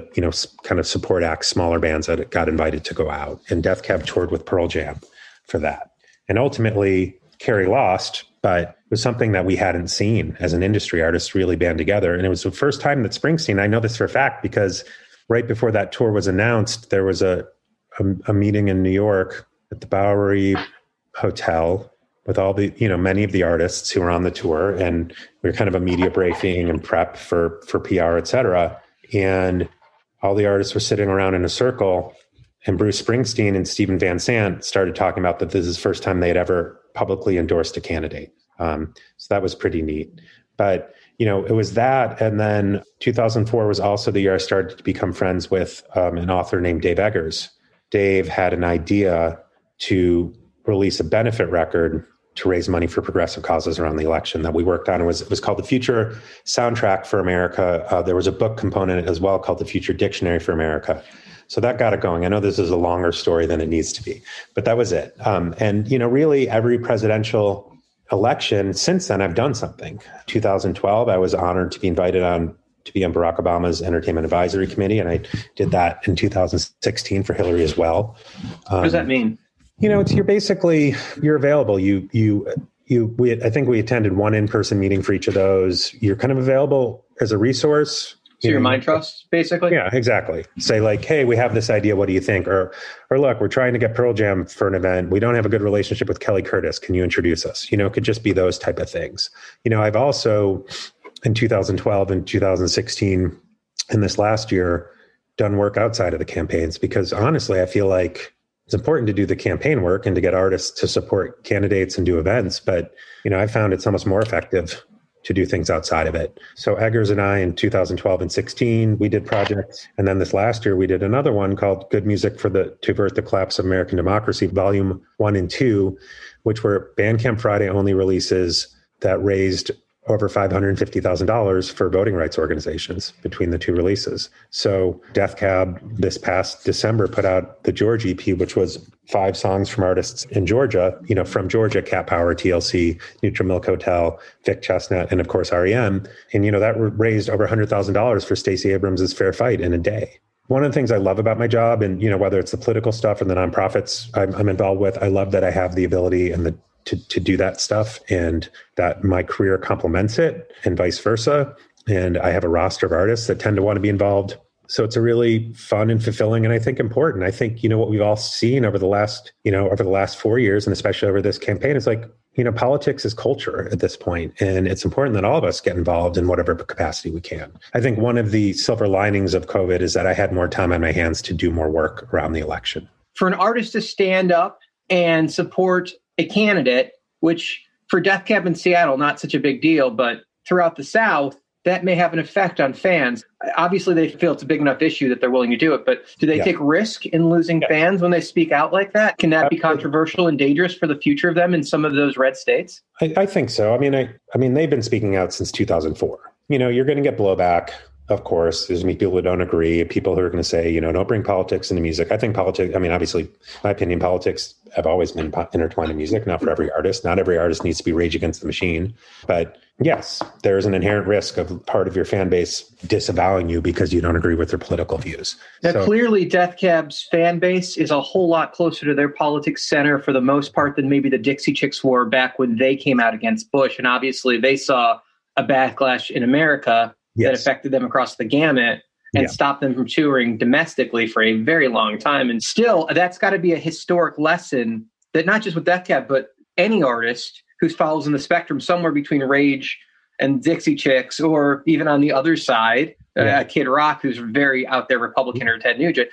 kind of support acts, smaller bands that got invited to go out. And Death Cab toured with Pearl Jam for that. And ultimately, Kerry lost, but it was something that we hadn't seen as an industry. Artists really band together. And it was the first time that Springsteen, I know this for a fact, because right before that tour was announced, there was a meeting in New York at the Bowery Hotel with all the, many of the artists who were on the tour. And we were kind of a media briefing and prep for PR, et cetera. And all the artists were sitting around in a circle. And Bruce Springsteen and Stephen Van Sant started talking about that this is the first time they had ever publicly endorsed a candidate. So that was pretty neat. But, it was that. And then 2004 was also the year I started to become friends with an author named Dave Eggers. Dave had an idea to release a benefit record to raise money for progressive causes around the election that we worked on. It was called The Future Soundtrack for America. There was a book component as well called The Future Dictionary for America. So that got it going. I know this is a longer story than it needs to be, but that was it. And, really every presidential election since then, I've done something. 2012, I was honored to be invited to be on Barack Obama's Entertainment Advisory Committee. And I did that in 2016 for Hillary as well. What does that mean? You're available. I think we attended one in-person meeting for each of those. You're kind of available as a resource. So your mind trust, basically? Yeah, exactly. Say like, hey, we have this idea. What do you think? Or look, we're trying to get Pearl Jam for an event. We don't have a good relationship with Kelly Curtis. Can you introduce us? It could just be those type of things. I've also, in 2012 and 2016, and this last year, done work outside of the campaigns because honestly, I feel like it's important to do the campaign work and to get artists to support candidates and do events. But, I found it's almost more effective to do things outside of it. So Eggers and I in 2012 and 16, we did projects. And then this last year, we did another one called Good Music to Avert the Collapse of American Democracy, Volume 1 and 2, which were Bandcamp Friday only releases that raised over $550,000 for voting rights organizations between the two releases. So Death Cab this past December put out the George EP, which was 5 songs from artists in Georgia, from Georgia, Cat Power, TLC, Neutral Milk Hotel, Vic Chestnut, and of course REM. And, that raised over $100,000 for Stacey Abrams' Fair Fight in a day. One of the things I love about my job, and, whether it's the political stuff or the nonprofits I'm involved with, I love that I have the ability and to do that stuff and that my career complements it and vice versa. And I have a roster of artists that tend to want to be involved. So it's a really fun and fulfilling and I think important. I think, what we've all seen over the last 4 years and especially over this campaign is like, politics is culture at this point, and it's important that all of us get involved in whatever capacity we can. I think one of the silver linings of COVID is that I had more time on my hands to do more work around the election. For an artist to stand up and support a candidate, which for Death Cab in Seattle, not such a big deal, but throughout the South, that may have an effect on fans. Obviously, they feel it's a big enough issue that they're willing to do it, but do they take risk in losing fans when they speak out like that? Can that be controversial and dangerous for the future of them in some of those red states? I think so. I mean, they've been speaking out since 2004. You're going to get blowback. Of course, there's people who don't agree, people who are going to say, don't bring politics into music. I think politics, obviously, my opinion, politics have always been intertwined in music, not for every artist. Not every artist needs to be Rage Against the Machine. But yes, there is an inherent risk of part of your fan base disavowing you because you don't agree with their political views. Now, clearly, Death Cab's fan base is a whole lot closer to their politics center for the most part than maybe the Dixie Chicks were back when they came out against Bush. And obviously, they saw a backlash in America that affected them across the gamut and stopped them from touring domestically for a very long time. And still, that's got to be a historic lesson that not just with Death Cab, but any artist who falls in the spectrum somewhere between Rage and Dixie Chicks, or even on the other side, Kid Rock, who's very out there Republican, or Ted Nugent,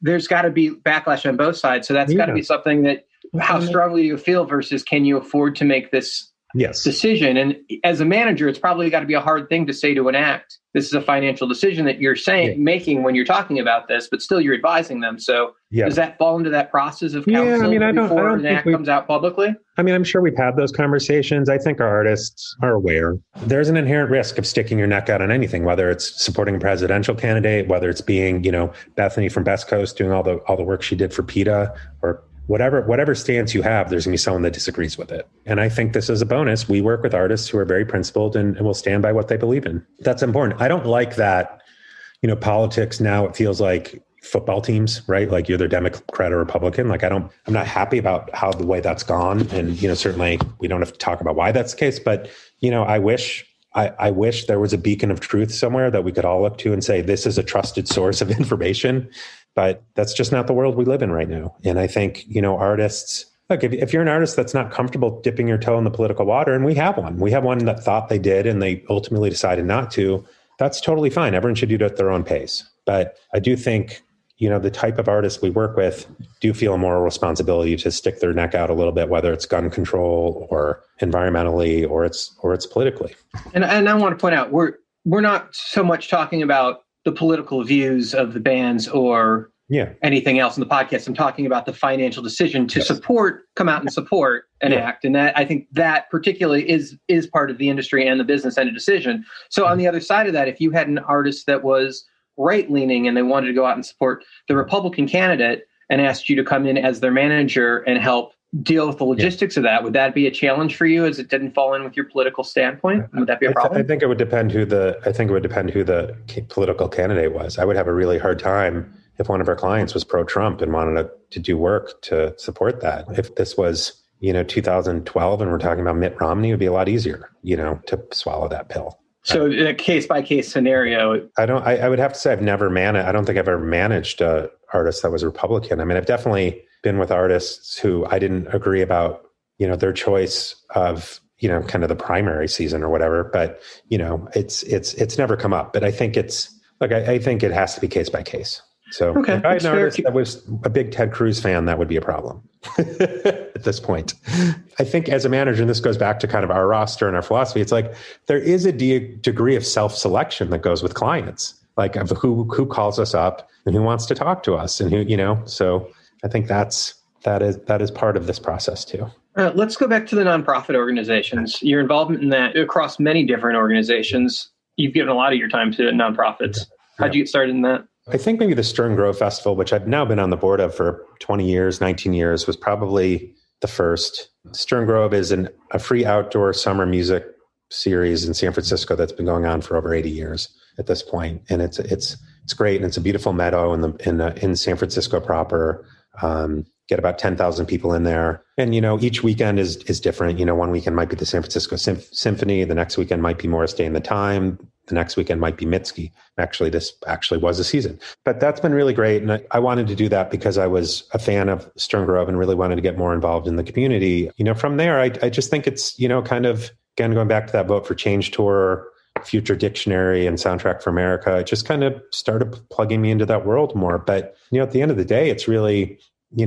there's got to be backlash on both sides. So that's got to be something that, how strongly do you feel versus can you afford to make this decision? And as a manager, it's probably got to be a hard thing to say to an act. This is a financial decision that you're making when you're talking about this, but still you're advising them. So does that fall into that process of counsel before an act comes out publicly? I mean, I'm sure we've had those conversations. I think our artists are aware. There's an inherent risk of sticking your neck out on anything, whether it's supporting a presidential candidate, whether it's being, Bethany from Best Coast doing all the work she did for PETA, or whatever stance you have, there's going to be someone that disagrees with it. And I think this is a bonus. We work with artists who are very principled and will stand by what they believe in. That's important. I don't like that, politics now, it feels like football teams, right? Like you're either Democrat or Republican. Like I'm not happy about how the way that's gone. And, certainly we don't have to talk about why that's the case, but, I wish there was a beacon of truth somewhere that we could all look to and say, this is a trusted source of information. But that's just not the world we live in right now. And I think, artists, look, if you're an artist that's not comfortable dipping your toe in the political water, and we have one that thought they did and they ultimately decided not to, that's totally fine. Everyone should do it at their own pace. But I do think, the type of artists we work with do feel a moral responsibility to stick their neck out a little bit, whether it's gun control or environmentally or it's politically. And I want to point out, we're not so much talking about the political views of the bands or anything else in the podcast. I'm talking about the financial decision to come out and support an act. And that, I think that particularly is part of the industry and the business end of decision. So on the other side of that, if you had an artist that was right-leaning and they wanted to go out and support the Republican candidate and asked you to come in as their manager and help deal with the logistics of that, would that be a challenge for you as it didn't fall in with your political standpoint? Would that be a problem? I think it would depend who the political candidate was. I would have a really hard time if one of our clients was pro-Trump and wanted to do work to support that. If this was, 2012 and we're talking about Mitt Romney, it would be a lot easier, to swallow that pill. So in a case-by-case scenario, I would have to say I don't think I've ever managed an artist that was Republican. I mean, I've definitely been with artists who I didn't agree about, their choice of, kind of the primary season or whatever, but, it's never come up. But I think I think it has to be case by case. So if I had an artist that was a big Ted Cruz fan, that would be a problem at this point. I think as a manager, and this goes back to kind of our roster and our philosophy, it's like there is a degree of self-selection that goes with clients, like of who calls us up and who wants to talk to us and who, so I think that is part of this process too. Let's go back to the nonprofit organizations. Your involvement in that across many different organizations. You've given a lot of your time to nonprofits. How'd you get started in that? I think maybe the Stern Grove Festival, which I've now been on the board of for 20 years, 19 years, was probably the first. Stern Grove is a free outdoor summer music series in San Francisco that's been going on for over 80 years at this point. And it's great. And it's a beautiful meadow in San Francisco proper. Get about 10,000 people in there. And, each weekend is different. One weekend might be the San Francisco Symphony. The next weekend might be Morris Day and the Time. The next weekend might be Mitski. Actually, this actually was a season. But that's been really great. And I wanted to do that because I was a fan of Stern Grove and really wanted to get more involved in the community. From there, I just think it's, kind of, again, going back to that Vote for Change tour, Future Dictionary and Soundtrack for America, it just kind of started plugging me into that world more. But, at the end of the day, it's really,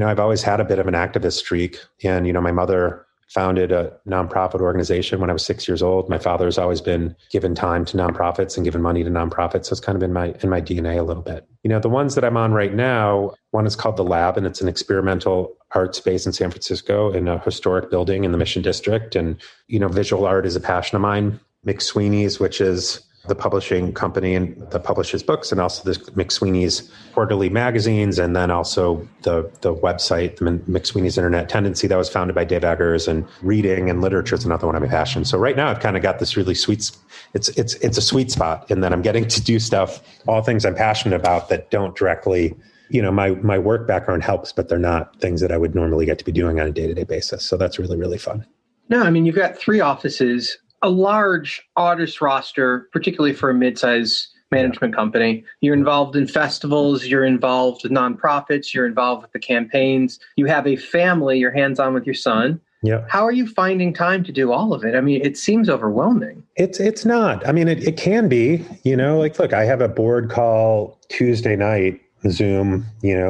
I've always had a bit of an activist streak. And, my mother founded a nonprofit organization when I was 6 years old. My father's always been given time to nonprofits and given money to nonprofits. So it's kind of in my DNA a little bit. The ones that I'm on right now, one is called The Lab, and it's an experimental art space in San Francisco in a historic building in the Mission District. And, visual art is a passion of mine. McSweeney's, which is the publishing company and that publishes books, and also the McSweeney's quarterly magazines, and then also the website, the McSweeney's Internet Tendency, that was founded by Dave Eggers, and reading and literature is another one of my passions. So right now I've kind of got this really sweet, it's a sweet spot in that I'm getting to do stuff, all things I'm passionate about that don't directly, my work background helps, but they're not things that I would normally get to be doing on a day-to-day basis. So that's really, really fun. No, I mean, you've got 3 offices, a large artist roster, particularly for a mid-size management company. You're involved in festivals, you're involved with nonprofits, you're involved with the campaigns. You have a family, you're hands-on with your son. Yeah. How are you finding time to do all of it? I mean, it seems overwhelming. It's not. I mean, it can be, like, look, I have a board call Tuesday night, Zoom,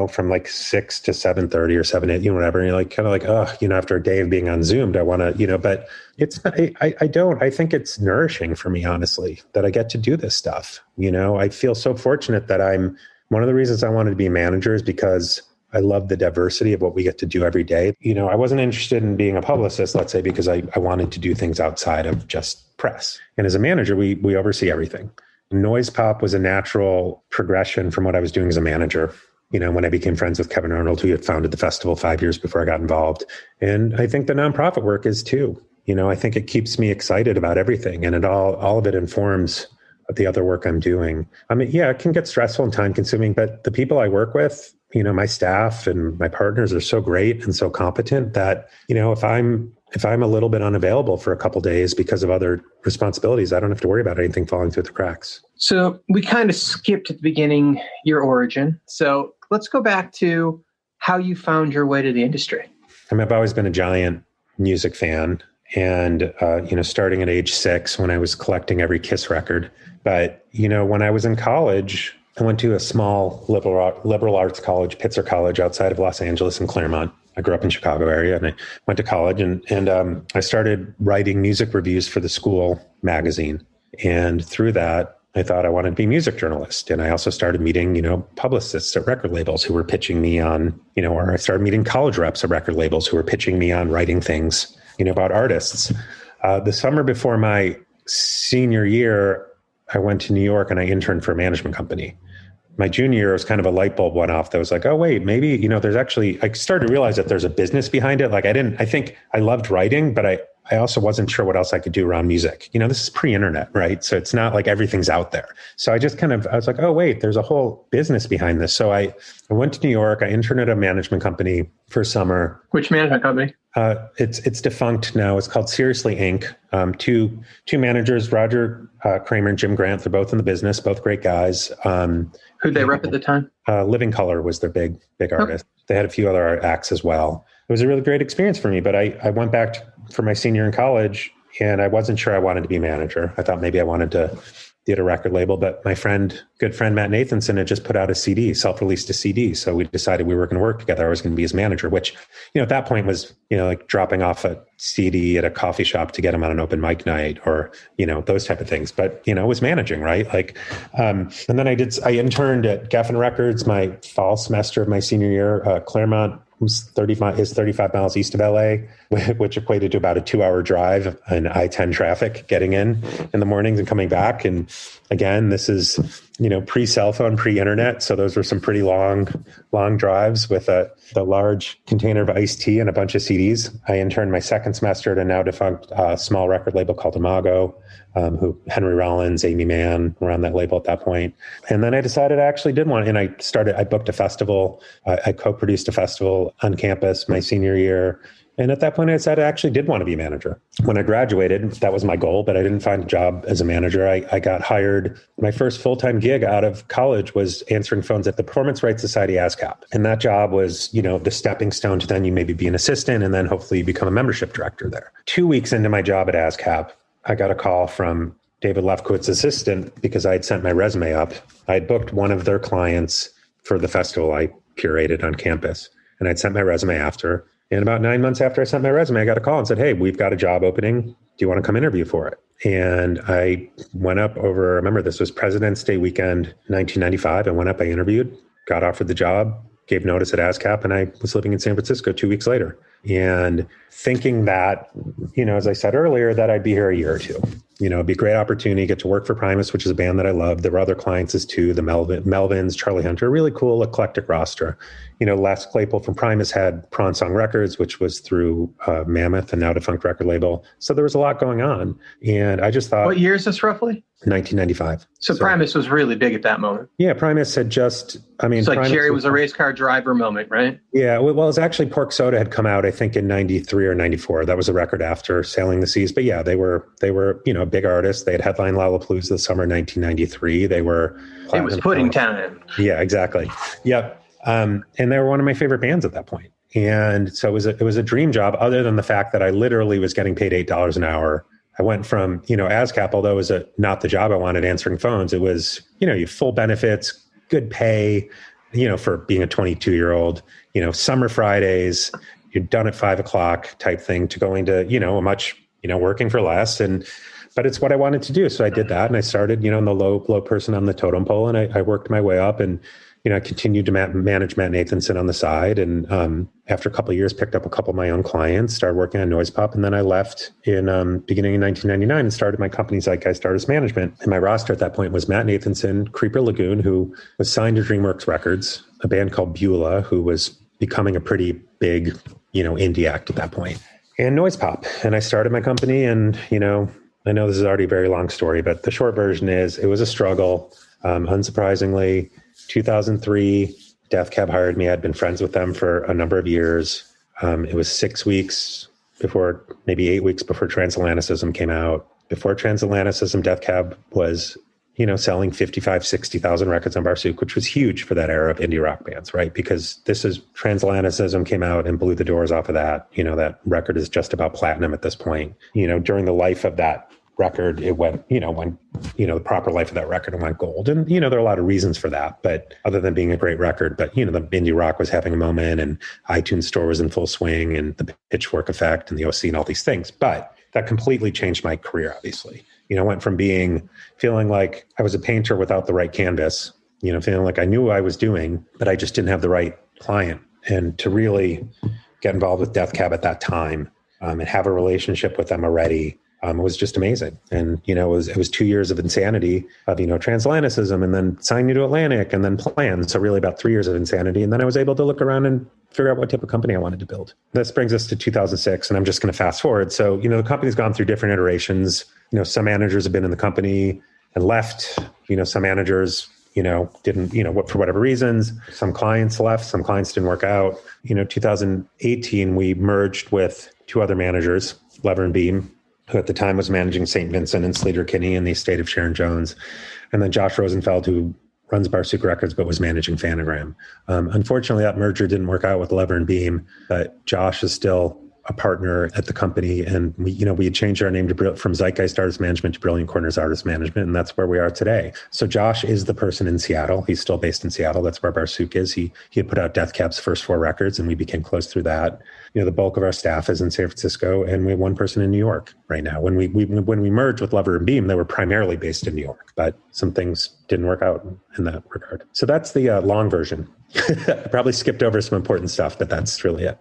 from like 6 to 7:30 or 7, 8, whatever. And you're like, kind of like, after a day of being on Zoom, I want to, but it's, I don't, I think it's nourishing for me, honestly, that I get to do this stuff. I feel so fortunate that one of the reasons I wanted to be a manager is because I love the diversity of what we get to do every day. I wasn't interested in being a publicist, let's say, because I wanted to do things outside of just press. And as a manager, we oversee everything. Noise pop was a natural progression from what I was doing as a manager. When I became friends with Kevin Arnold, who had founded the festival 5 years before I got involved. And I think the nonprofit work is too. I think it keeps me excited about everything, and all of it informs the other work I'm doing. I mean, yeah, it can get stressful and time consuming, but the people I work with, my staff and my partners are so great and so competent that, if I'm a little bit unavailable for a couple days because of other responsibilities, I don't have to worry about anything falling through the cracks. So we kind of skipped at the beginning your origin. So let's go back to how you found your way to the industry. I've always been a giant music fan. And, starting at age 6 when I was collecting every Kiss record. But, when I was in college, I went to a small liberal arts college, Pitzer College, outside of Los Angeles in Claremont. I grew up in Chicago area, and I went to college and I started writing music reviews for the school magazine. And through that, I thought I wanted to be a music journalist. And I also started meeting, publicists at record labels who were pitching me on, or I started meeting college reps at record labels who were pitching me on writing things, about artists. The summer before my senior year, I went to New York and I interned for a management company. My junior year was kind of a light bulb went off that was like, oh, wait, maybe, there's actually, I started to realize that there's a business behind it. Like I think I loved writing, but I also wasn't sure what else I could do around music. This is pre-internet, right? So it's not like everything's out there. So I was like, oh, wait, there's a whole business behind this. So I went to New York. I interned at a management company for summer. Which management company? It's defunct now. It's called Seriously Inc. Two managers, Roger Kramer and Jim Grant. They're both in the business, both great guys. Who'd they rep at the time? Living Colour was their big artist. They had a few other acts as well. It was a really great experience for me, but I went back for my senior in college and I wasn't sure I wanted to be a manager. I thought maybe I wanted to be at a record label, but my good friend Matt Nathanson had just put out a CD, self-released a CD. So we decided we were going to work together. I was going to be his manager, which, at that point was, like dropping off a CD at a coffee shop to get him on an open mic night or, those type of things. But, it was managing, right? Like, and then I interned at Geffen Records my fall semester of my senior year. Claremont was 35 miles east of LA, which equated to about a 2-hour drive in I-10 traffic getting in the mornings and coming back. And again, this is, pre-cell phone, pre-internet. So those were some pretty long drives with the large container of iced tea and a bunch of CDs. I interned my second semester at a now defunct small record label called Imago, who Henry Rollins, Amy Mann were on that label at that point. And then I decided I actually did want, and I booked a festival. I co-produced a festival on campus my senior year. And at that point, I decided I actually did want to be a manager. When I graduated, that was my goal, but I didn't find a job as a manager. I got hired. My first full-time gig out of college was answering phones at the Performance Rights Society ASCAP. And that job was, the stepping stone to then you maybe be an assistant and then hopefully you become a membership director there. 2 weeks into my job at ASCAP, I got a call from David Lefkowitz's assistant because I had sent my resume up. I had booked one of their clients for the festival I curated on campus, and I'd sent my resume after. And about 9 months after I sent my resume, I got a call and said, hey, we've got a job opening. Do you want to come interview for it? And I went up over, I remember this was President's Day weekend, 1995. I went up, I interviewed, got offered the job, gave notice at ASCAP, and I was living in San Francisco 2 weeks later. And thinking that, as I said earlier, that I'd be here a year or two. It'd be a great opportunity, get to work for Primus, which is a band that I love. There were other clients as too, the Melvins, Charlie Hunter, a really cool, eclectic roster. Les Claypool from Primus had Prawn Song Records, which was through Mammoth and now defunct record label. So there was a lot going on. And I just thought... What year is this roughly? 1995. So Primus was really big at that moment. Yeah, Primus had just... It's like Primus Jerry was a race car driver moment, right? Yeah, well, it was actually Pork Soda had come out, I think, in 93 or 94. That was a record after Sailing the Seas. But yeah, they were a big artist. They had headlined Lollapalooza the summer 1993. They were... It was pudding time. Yeah, exactly. Yep. And they were one of my favorite bands at that point. And so it was a dream job, other than the fact that I literally was getting paid $8 an hour. I went from, ASCAP, although it was not the job I wanted, answering phones, it was, you full benefits, good pay, for being a 22-year-old, summer Fridays, you're done at 5:00 type thing, to going to, a much, working for less. But it's what I wanted to do. So I did that. And I started, in the low person on the totem pole. And I worked my way up, and, I continued to manage Matt Nathanson on the side. And after a couple of years, picked up a couple of my own clients, started working on Noise Pop. And then I left in beginning in 1999 and started my company, Zeitgeist Artist Management. And my roster at that point was Matt Nathanson, Creeper Lagoon, who was signed to DreamWorks Records, a band called Beulah, who was becoming a pretty big, indie act at that point, and Noise Pop. And I started my company, and, I know this is already a very long story, but the short version is it was a struggle. Unsurprisingly, 2003, Death Cab hired me. I'd been friends with them for a number of years. It was 6 weeks before, maybe 8 weeks before Transatlanticism came out. Before Transatlanticism, Death Cab was, selling 55, 60,000 records on Barsook, which was huge for that era of indie rock bands, right? Because Transatlanticism came out and blew the doors off of that. That record is just about platinum at this point. During the life of that record, it went, the proper life of that record, it went gold. And, there are a lot of reasons for that, but other than being a great record, but, the indie rock was having a moment, and iTunes Store was in full swing, and the Pitchfork Effect and the OC and all these things. But that completely changed my career, obviously. Went from feeling like I was a painter without the right canvas, feeling like I knew what I was doing, but I just didn't have the right client. And to really get involved with Death Cab at that time, and have a relationship with them already, it was just amazing. And, it was 2 years of insanity of, Transatlanticism, and then signing to Atlantic, and then Plan. So really about 3 years of insanity. And then I was able to look around and figure out what type of company I wanted to build. This brings us to 2006, and I'm just going to fast forward. So, the company's gone through different iterations. Some managers have been in the company and left. Some managers, didn't, for whatever reasons. Some clients left, some clients didn't work out. 2018, we merged with two other managers, Lever and Beam, who at the time was managing St. Vincent and Sleater Kinney and the estate of Sharon Jones. And then Josh Rosenfeld, who runs Barsook Records, but was managing Phanogram. Unfortunately, that merger didn't work out with Lever and Beam, but Josh is still a partner at the company. And we had changed our name from Zeitgeist Artist Management to Brilliant Corners Artist Management. And that's where we are today. So Josh is the person in Seattle. He's still based in Seattle. That's where Barsook is. He had put out Death Cab's first 4 records, and we became close through that. The bulk of our staff is in San Francisco, and we have one person in New York right now. When we merged with Lever and Beam, they were primarily based in New York, but some things didn't work out in that regard. So that's the long version. I probably skipped over some important stuff, but that's really it.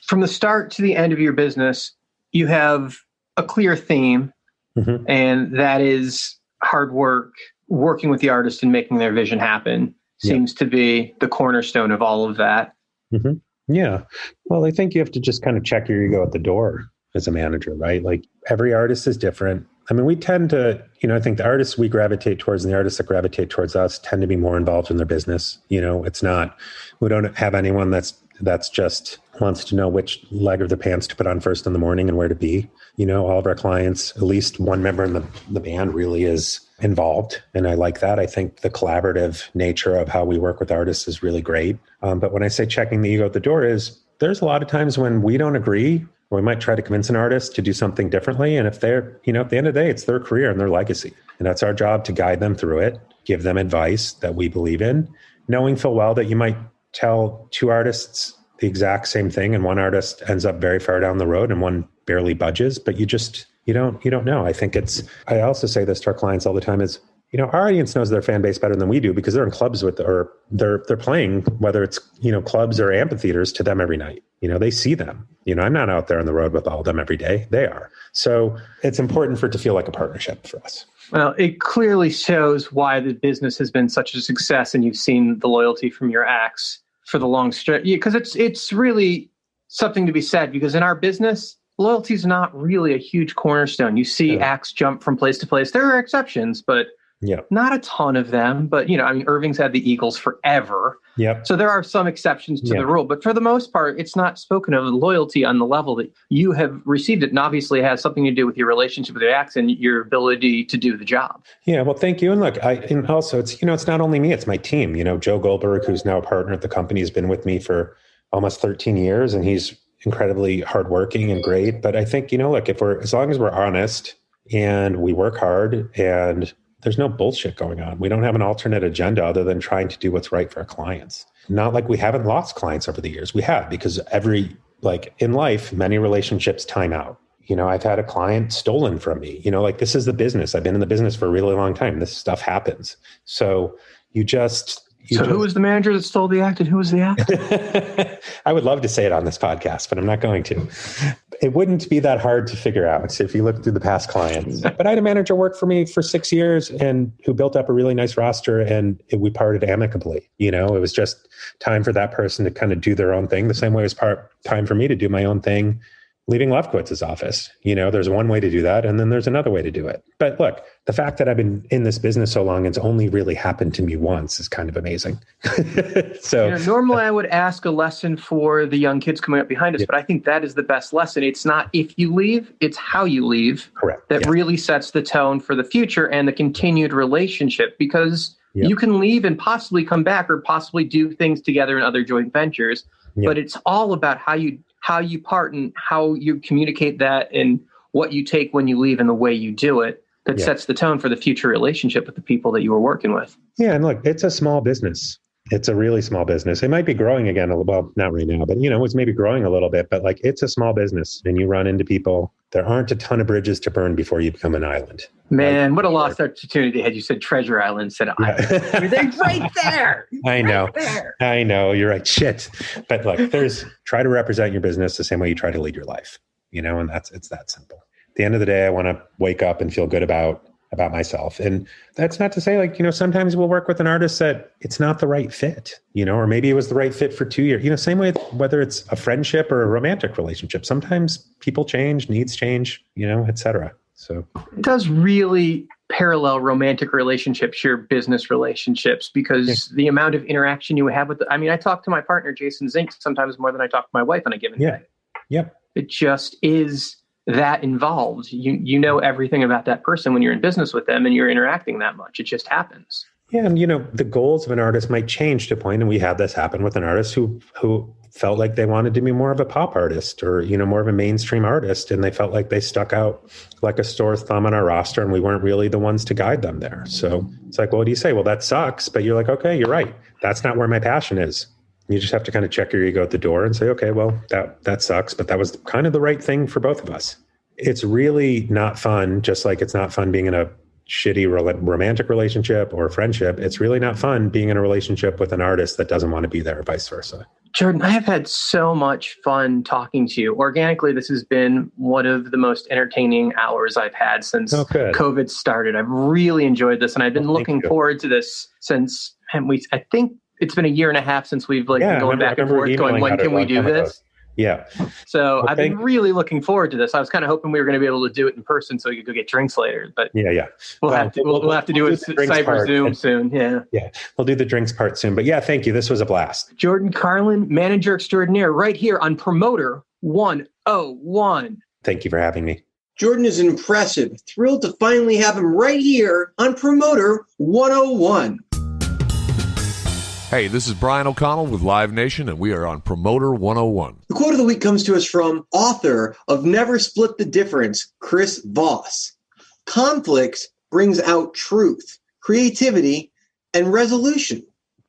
From the start to the end of your business, you have a clear theme, and that is hard work, working with the artist and making their vision happen seems to be the cornerstone of all of that. Mm-hmm. Yeah. Well, I think you have to just kind of check your ego at the door as a manager, right? Like every artist is different. I mean, we tend to, I think the artists we gravitate towards and the artists that gravitate towards us tend to be more involved in their business. It's not, we don't have anyone that's just wants to know which leg of the pants to put on first in the morning and where to be. All of our clients, at least one member in the band really is involved. And I like that. I think the collaborative nature of how we work with artists is really great. But when I say checking the ego at the door there's a lot of times when we don't agree, or we might try to convince an artist to do something differently. And if they're, at the end of the day, it's their career and their legacy. And that's our job to guide them through it, give them advice that we believe in, knowing full well that you might tell two artists the exact same thing, and one artist ends up very far down the road and one barely budges, but you don't know. I also say this to our clients all the time is, our audience knows their fan base better than we do because they're in clubs or they're playing, whether it's, clubs or amphitheaters, to them every night. They see them. I'm not out there on the road with all of them every day. They are. So it's important for it to feel like a partnership for us. Well, it clearly shows why the business has been such a success, and you've seen the loyalty from your acts for the long stretch. Because it's really something to be said, because in our business, loyalty is not really a huge cornerstone. You see acts jump from place to place. There are exceptions, but not a ton of them. But, Irving's had the Eagles forever. Yep. So there are some exceptions to the rule. But for the most part, it's not spoken of loyalty on the level that you have received it. And obviously it has something to do with your relationship with your acts and your ability to do the job. Yeah, well, thank you. And look, and also it's, it's not only me, it's my team. Joe Goldberg, who's now a partner at the company, has been with me for almost 13 years, and he's incredibly hardworking and great. But I think, look, as long as we're honest and we work hard and there's no bullshit going on, we don't have an alternate agenda other than trying to do what's right for our clients. Not like we haven't lost clients over the years. We have, because in life, many relationships time out. I've had a client stolen from me. This is the business. I've been in the business for a really long time. This stuff happens. So who was the manager that stole the act and who was the act? I would love to say it on this podcast, but I'm not going to. It wouldn't be that hard to figure out if you look through the past clients. But I had a manager work for me for 6 years and who built up a really nice roster, and we parted amicably. It was just time for that person to kind of do their own thing, the same way it was time for me to do my own thing, leaving Lefkowitz's office. There's one way to do that, and then there's another way to do it. But look, the fact that I've been in this business so long, it's only really happened to me once, is kind of amazing. So normally I would ask a lesson for the young kids coming up behind us, but I think that is the best lesson. It's not if you leave, it's how you leave. Correct. That really sets the tone for the future and the continued relationship, because you can leave and possibly come back or possibly do things together in other joint ventures. But it's all about how you part and how you communicate that and what you take when you leave and the way you do it that sets the tone for the future relationship with the people that you were working with. Yeah. And look, it's a small business. It's a really small business. It might be growing again. Well, not right now, but it's maybe growing a little bit, but it's a small business and you run into people. There aren't a ton of bridges to burn before you become an island. Man, what a lost opportunity had you said Treasure Island instead of Island. They're right there. I know. Right there. I know. You're right. Shit. But look, try to represent your business the same way you try to lead your life, and it's that simple. At the end of the day, I want to wake up and feel good about myself. And that's not to say sometimes we'll work with an artist that it's not the right fit, or maybe it was the right fit for 2 years, same way, whether it's a friendship or a romantic relationship, sometimes people change, needs change, et cetera. So it does really parallel romantic relationships, your business relationships, because the amount of interaction you have with I talk to my partner, Jason Zink, sometimes more than I talk to my wife on a given day. Yep. It just is that involved. You know everything about that person when you're in business with them and you're interacting that much. It just happens. Yeah. And, the goals of an artist might change to a point. And we had this happen with an artist who felt like they wanted to be more of a pop artist or, more of a mainstream artist. And they felt like they stuck out like a sore thumb on our roster and we weren't really the ones to guide them there. So it's like, well, what do you say? Well, that sucks. But you're like, okay, you're right. That's not where my passion is. You just have to kind of check your ego at the door and say, okay, well, that sucks, but that was kind of the right thing for both of us. It's really not fun, just like it's not fun being in a shitty romantic relationship or friendship. It's really not fun being in a relationship with an artist that doesn't want to be there or vice versa. Jordan, I have had so much fun talking to you. Organically, this has been one of the most entertaining hours I've had since COVID started. I've really enjoyed this, and I've been looking forward to this since, I think it's been a year and a half since we've been going back and forth going, when can we do this? Yeah. So I've been really looking forward to this. I was kind of hoping we were going to be able to do it in person so we could go get drinks later. But we'll have to do it Cyber Zoom soon. Yeah. Yeah. We'll do the drinks part soon. But thank you. This was a blast. Jordan Kurland, manager extraordinaire, right here on Promoter 101. Thank you for having me. Jordan is impressive. Thrilled to finally have him right here on Promoter 101. Hey, this is Brian O'Connell with Live Nation, and we are on Promoter 101. The quote of the week comes to us from author of Never Split the Difference, Chris Voss. Conflict brings out truth, creativity, and resolution.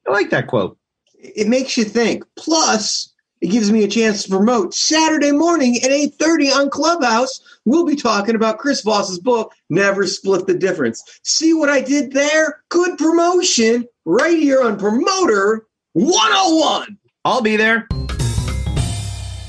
I like that quote. It makes you think. Plus, it gives me a chance to promote Saturday morning at 8:30 on Clubhouse. We'll be talking about Chris Voss's book, Never Split the Difference. See what I did there? Good promotion right here on Promoter 101. I'll be there.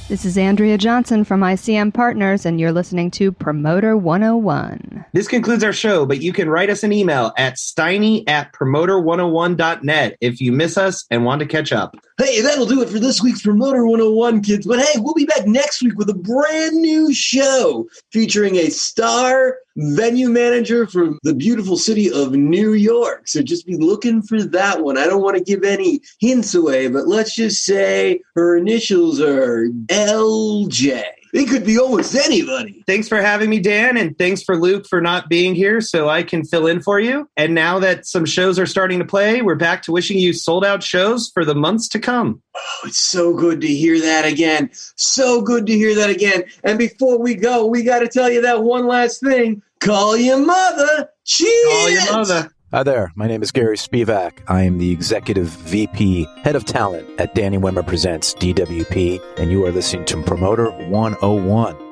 This is Andrea Johnson from ICM Partners, and you're listening to Promoter 101. This concludes our show, but you can write us an email at steiny@promoter101.net if you miss us and want to catch up. Hey, that'll do it for this week's Promoter 101, kids. But hey, we'll be back next week with a brand new show featuring a star venue manager from the beautiful city of New York. So just be looking for that one. I don't want to give any hints away, but let's just say her initials are LJ. It could be almost anybody. Thanks for having me, Dan, and thanks for Luke for not being here so I can fill in for you. And now that some shows are starting to play, we're back to wishing you sold-out shows for the months to come. Oh, it's so good to hear that again. So good to hear that again. And before we go, we got to tell you that one last thing. Call your mother. Cheers! Call your mother. Hi there. My name is Gary Spivak. I am the Executive VP, Head of Talent at Danny Wimmer Presents DWP, and you are listening to Promoter 101.